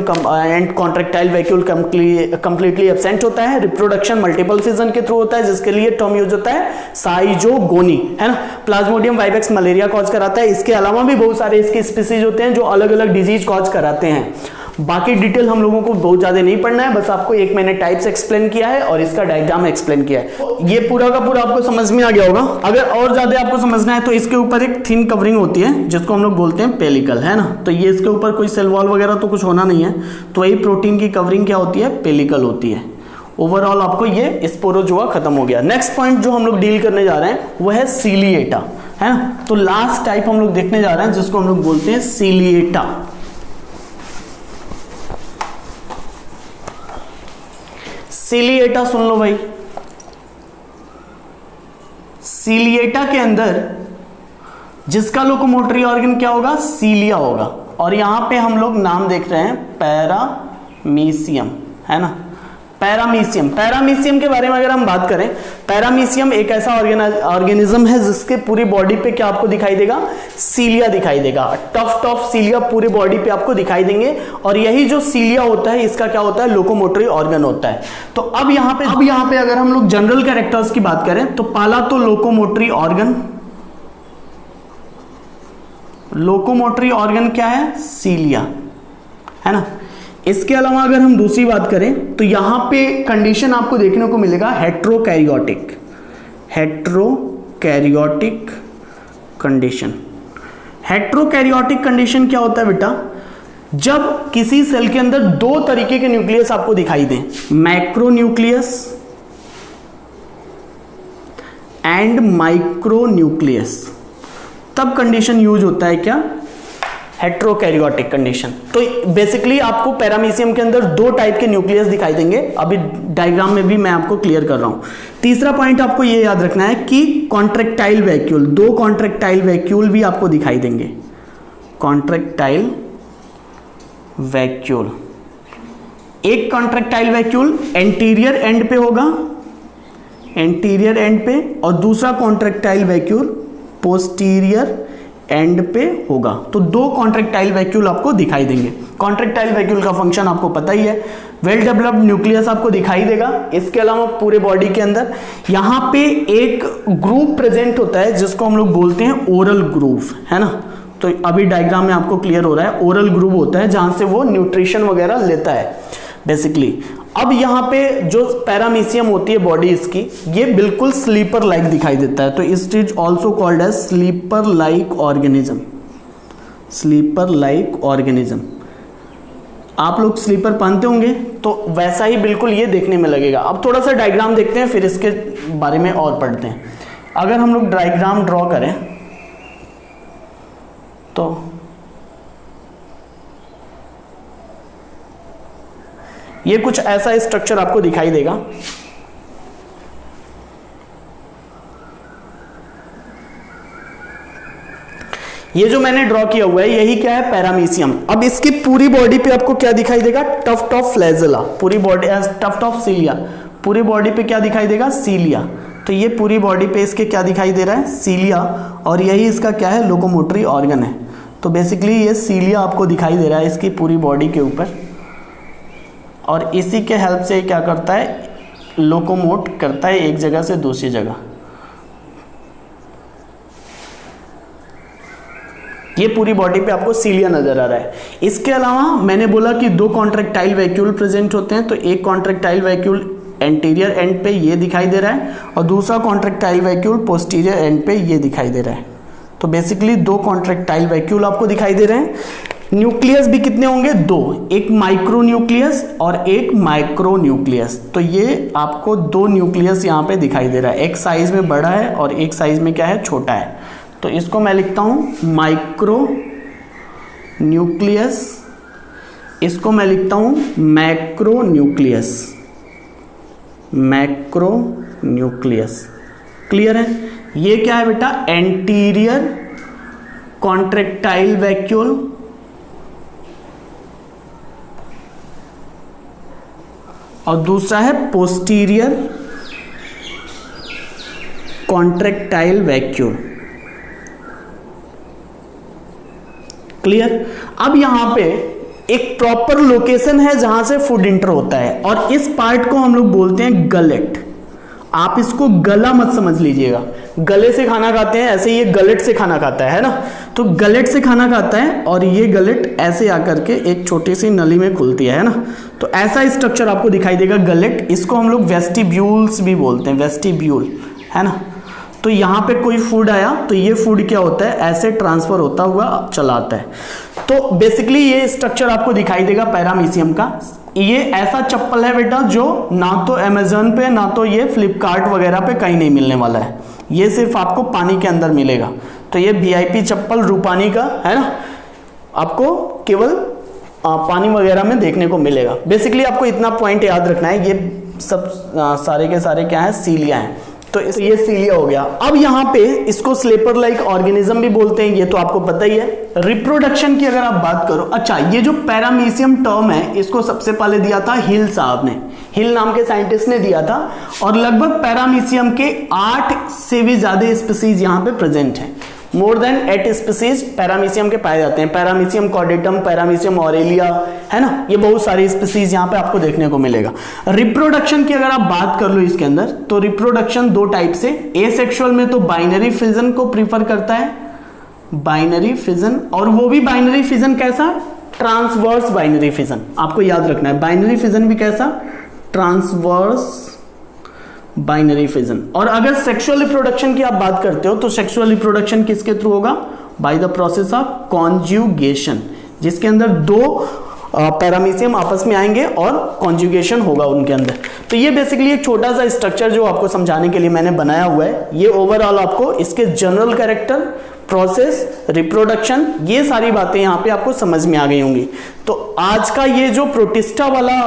and contractile vacuole completely absent होता है, रिप्रोडक्शन मल्टीपल फिजन के थ्रू होता है जिसके लिए टर्म यूज होता है साइजोगोनी, है ना। प्लाज्मोडियम वाइवेक्स मलेरिया कॉज कराता है। इसके अलावा भी बहुत सारे इसके स्पीसीज होते हैं जो अलग अलग डिजीज कॉज कराते हैं। बाकी डिटेल हम लोगों को बहुत ज्यादा नहीं पढ़ना है, बस आपको एक मैंने टाइप्स एक्सप्लेन किया है और इसका डायग्राम एक्सप्लेन किया है। ये पूरा का पूरा आपको समझ में आ गया होगा। अगर और ज्यादा आपको समझना है तो इसके ऊपर एक थिन कवरिंग होती है जिसको हम लोग बोलते हैं पेलिकल, है ना। तो ये इसके ऊपर कोई सेल वॉल वगैरह तो कुछ होना नहीं है, तो वही प्रोटीन की कवरिंग क्या होती है, पेलिकल होती है। ओवरऑल आपको ये स्पोरोजोआ खत्म हो गया। नेक्स्ट पॉइंट जो हम लोग डील करने जा रहे हैं वो है सीलिएटा, है ना। तो लास्ट टाइप हम लोग देखने जा रहे हैं जिसको हम लोग बोलते हैं सीलिएटा। सीलिएटा सुन लो भाई, सीलिएटा के अंदर जिसका लोकोमोटरी ऑर्गन क्या होगा, सीलिया होगा। और यहां पे हम लोग नाम देख रहे हैं पैरामीशियम, है ना। पैरामीशियम के बारे में अगर हम बात करें, पैरामीशियम एक ऐसा ऑर्गेनिज्म है जिसके पूरी बॉडी पे क्या आपको दिखाई देगा, सीलिया दिखाई देगा। टफ्ट ऑफ सीलिया पूरी बॉडी पे आपको दिखाई देंगे, और यही जो सीलिया होता है इसका क्या होता है, लोकोमोटरी ऑर्गन होता है। तो अब यहाँ पे अगर हम लोग जनरल कैरेक्टर्स की बात करें तो पहला तो लोकोमोटरी ऑर्गन क्या है, सीलिया, है ना। इसके अलावा अगर हम दूसरी बात करें तो यहां पे कंडीशन आपको देखने को मिलेगा हेट्रोकैरियोटिक कंडीशन। हेट्रोकैरियोटिक कंडीशन क्या होता है बेटा, जब किसी सेल के अंदर दो तरीके के न्यूक्लियस आपको दिखाई दें, मैक्रोन्यूक्लियस एंड माइक्रोन्यूक्लियस, तब कंडीशन यूज होता है क्या, हेट्रोकैरियोटिक कंडीशन। तो बेसिकली आपको पैरामीशियम के अंदर दो टाइप के न्यूक्लियस दिखाई देंगे, अभी डायग्राम में भी मैं आपको क्लियर कर रहा हूं। तीसरा पॉइंट आपको ये याद रखना है कि कॉन्ट्रैक्टाइल वैक्यूल, दो कॉन्ट्रैक्टाइल वैक्यूल भी आपको दिखाई देंगे, कॉन्ट्रैक्टाइल वैक्यूल। एक कॉन्ट्रैक्टाइल वैक्यूल एंटीरियर एंड पे होगा, एंटीरियर एंड पे, और दूसरा कॉन्ट्रैक्टाइल वैक्यूल पोस्टीरियर एंड पे होगा। तो दो कॉन्ट्रैक्टाइल वैक्यूल आपको दिखाई देंगे। कॉन्ट्रैक्टाइल वैक्यूल का फंक्शन आपको पता ही है, वेल डेवलप्ड न्यूक्लियस आपको दिखाई देगा। इसके अलावा पूरे बॉडी के अंदर यहां पे एक ग्रुप प्रेजेंट होता है जिसको हम लोग बोलते हैं ओरल ग्रूव, है ना। तो अभी डायग्राम में आपको क्लियर हो रहा है, ओरल ग्रूव होता है जहां से वो न्यूट्रिशन वगैरह लेता है बेसिकली। अब यहाँ पे जो पैरामीशियम होती है बॉडी इसकी, ये बिल्कुल स्लीपर लाइक दिखाई देता है, तो it is also called as slipper like organism. Slipper like organism, आप लोग स्लीपर पहनते होंगे तो वैसा ही बिल्कुल ये देखने में लगेगा। अब थोड़ा सा डायग्राम देखते हैं, फिर इसके बारे में और पढ़ते हैं। अगर हम लोग डायग्राम ड्रॉ करें तो ये कुछ ऐसा स्ट्रक्चर आपको दिखाई देगा। ये जो मैंने ड्रॉ किया हुआ है यही क्या है, पैरामीशियम। अब इसकी पूरी बॉडी पे आपको क्या दिखाई देगा, टफ्ट ऑफ फ्लैजेला, पूरी बॉडी टफ्ट ऑफ सीलिया, पूरी बॉडी पे क्या दिखाई देगा, सीलिया। तो ये पूरी बॉडी पे इसके क्या दिखाई दे रहा है, सीलिया, और यही इसका क्या है, लोकोमोटरी ऑर्गन है। तो बेसिकली ये सीलिया आपको दिखाई दे रहा है इसकी पूरी बॉडी के ऊपर, और इसी के हेल्प से क्या करता है, लोकोमोट करता है एक जगह से दूसरी जगह। ये पूरी बॉडी पे आपको सीलिया नजर आ रहा है। इसके अलावा मैंने बोला कि दो कॉन्ट्रैक्टाइल वैक्यूल प्रेजेंट होते हैं, तो एक कॉन्ट्रैक्टाइल वैक्यूल एंटीरियर एंड पे ये दिखाई दे रहा है, और दूसरा कॉन्ट्रैक्टाइल वैक्यूल पोस्टीरियर एंड पे ये दिखाई दे रहा है। तो बेसिकली दो कॉन्ट्रैक्टाइल वैक्यूल आपको दिखाई दे रहे हैं। न्यूक्लियस भी कितने होंगे, दो, एक माइक्रो न्यूक्लियस और एक माइक्रो न्यूक्लियस। तो ये आपको दो न्यूक्लियस यहाँ पे दिखाई दे रहा है, एक साइज में बड़ा है और एक साइज में क्या है, छोटा है। तो इसको मैं लिखता हूं माइक्रो न्यूक्लियस, इसको मैं लिखता हूं macro nucleus, macro nucleus. Clear है। ये क्या है बेटा, एंटीरियर कॉन्ट्रैक्टाइल वैक्यूल और दूसरा है पोस्टीरियर कॉन्ट्रैक्टाइल वैक्यूल। क्लियर। अब यहां पे एक प्रॉपर लोकेशन है जहां से फूड इंटर होता है, और इस पार्ट को हम लोग बोलते हैं गलेट। आप इसको गला मत समझ लीजिएगा, गले से खाना खाते हैं ऐसे ये गलेट से खाना खाता है ना। तो गलेट से खाना खाता है और ये गलेट ऐसे आकर के एक छोटी सी नली में खुलती है ना। तो ऐसा स्ट्रक्चर आपको दिखाई देगा गलेट। इसको हम लोग वेस्टिब्यूल्स भी बोलते हैं, वेस्टिब्यूल, है ना। तो यहाँ पे कोई फूड आया तो ये फूड क्या होता है, ऐसे ट्रांसफर होता हुआ चला आता है। तो बेसिकली ये स्ट्रक्चर आपको दिखाई देगा पैरामीशियम का। ये ऐसा चप्पल है बेटा जो ना तो अमेज़न पे ना तो ये फ्लिपकार्ट वगैरह पे कहीं नहीं मिलने वाला है, ये सिर्फ आपको पानी के अंदर मिलेगा। तो ये वीआईपी चप्पल रूपानी का है ना, आपको केवल पानी वगैरह में देखने को मिलेगा। बेसिकली आपको इतना पॉइंट याद रखना है, ये सब सारे के सारे क्या है, सीलिया हैं। तो ये सीलिया हो गया। अब यहाँ पे इसको स्लीपर लाइक ऑर्गेनिज्म भी बोलते हैं, ये तो आपको पता ही है। रिप्रोडक्शन की अगर आप बात करो, अच्छा ये जो पैरामीशियम टर्म है इसको सबसे पहले दिया था हिल साहब ने, हिल नाम के साइंटिस्ट ने दिया था। और लगभग पैरामीशियम के 8 से भी ज्यादा स्पीसीज यहाँ पे प्रेजेंट है। मोर देन 8 स्पीसीज पैरामीशियम के पाए जाते हैं। पैरामीशियम कॉर्डेटम, पैरामीशियम ऑरेलिया, है ना, ये बहुत सारी स्पीसीज यहाँ पे आपको देखने को मिलेगा। रिप्रोडक्शन की अगर आप बात कर लो इसके अंदर, तो रिप्रोडक्शन दो टाइप से, एसेक्सुअल में तो बाइनरी फिजन को प्रीफर करता है, बाइनरी फिजन, और वो भी बाइनरी फिजन कैसा, ट्रांसवर्स बाइनरी फिजन, आपको याद रखना है बाइनरी फिजन भी कैसा, ट्रांसवर्स बाइनरी फिजन। और अगर सेक्सुअल रिप्रोडक्शन की आप बात करते हो तो सेक्सुअल रिप्रोडक्शन किसके थ्रू होगा, by the process of conjugation, जिसके अंदर दो पैरामीशियम आपस में आएंगे और कॉन्जुगेशन होगा उनके अंदर। तो ये बेसिकली एक छोटा सा स्ट्रक्चर जो आपको समझाने के लिए मैंने बनाया हुआ है। ये ओवरऑल आपको इसके जनरल कैरेक्टर, प्रोसेस, रिप्रोडक्शन, ये सारी बातें यहाँ पे आपको समझ में आ गई होंगी। तो आज का ये जो प्रोटिस्टा वाला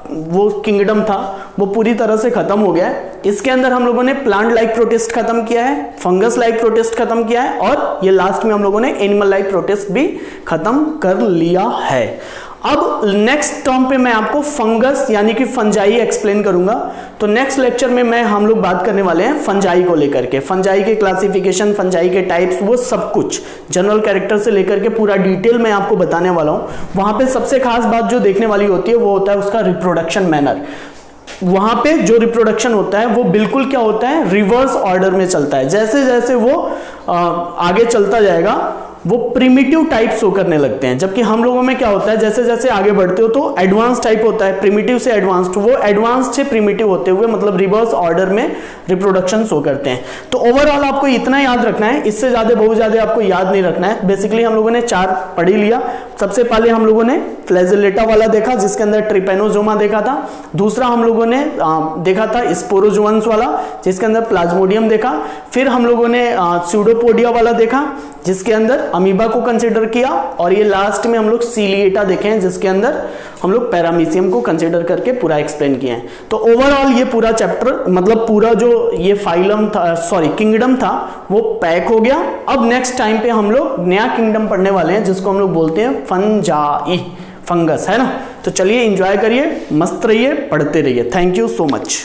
वो किंगडम था वो पूरी तरह से खत्म हो गया है। इसके अंदर हम लोगों ने प्लांट लाइक प्रोटिस्ट खत्म किया है, फंगस लाइक प्रोटिस्ट खत्म किया है, और ये लास्ट में हम लोगों ने एनिमल लाइक प्रोटिस्ट भी खत्म कर लिया है। अब नेक्स्ट टर्म पे मैं आपको फंगस यानी कि फंजाई एक्सप्लेन करूंगा। तो नेक्स्ट लेक्चर में हम लोग बात करने वाले हैं फंजाई को लेकर के, फंजाई के क्लासिफिकेशन, फंजाई के टाइप्स, वो सब कुछ जनरल कैरेक्टर से लेकर के पूरा डिटेल में आपको बताने वाला हूं। वहां पे सबसे खास बात जो देखने वाली होती है वो होता है उसका रिप्रोडक्शन मैनर। वहां पे जो रिप्रोडक्शन होता है वो बिल्कुल क्या होता है, रिवर्स ऑर्डर में चलता है। जैसे जैसे वो आगे चलता जाएगा वो प्रिमिटिव टाइप शो करने लगते हैं, जबकि हम लोगों में क्या होता है जैसे जैसे आगे बढ़ते हो तो एडवांस टाइप होता है, प्रिमिटिव से एडवांस्ड, वो एडवांस से प्रिमिटिव होते हुए मतलब रिवर्स ऑर्डर में रिप्रोडक्शन शो करते हैं। तो ओवरऑल आपको इतना याद रखना है, इससे ज्यादा बहुत ज्यादा आपको याद नहीं रखना है। बेसिकली हम लोगों ने 4 पढ़ ही लिया। सबसे पहले हम लोगों ने फ्लैजेलेटा वाला देखा जिसके अंदर ट्रिपेनोजोमा देखा था। दूसरा हम लोगों ने देखा था स्पोरोजोअन्स वाला जिसके अंदर प्लाज्मोडियम देखा। फिर हम लोगों ने स्यूडोपोडिया वाला देखा जिसके अंदर अमीबा को कंसीडर किया, और ये लास्ट में हम लोग सीलिएटा देखे हैं जिसके अंदर हम लोग पैरामीशियम को कंसीडर करके पूरा एक्सप्लेन किए हैं। तो ओवरऑल ये पूरा चैप्टर मतलब पूरा जो ये फाइलम था, सॉरी किंगडम था, वो पैक हो गया। अब नेक्स्ट टाइम पे हम लोग नया किंगडम पढ़ने वाले हैं जिसको हम लोग बोलते हैं फंजाई, फंगस, है ना। तो चलिए एंजॉय करिए, मस्त रहिए, पढ़ते रहिए। Thank you so much.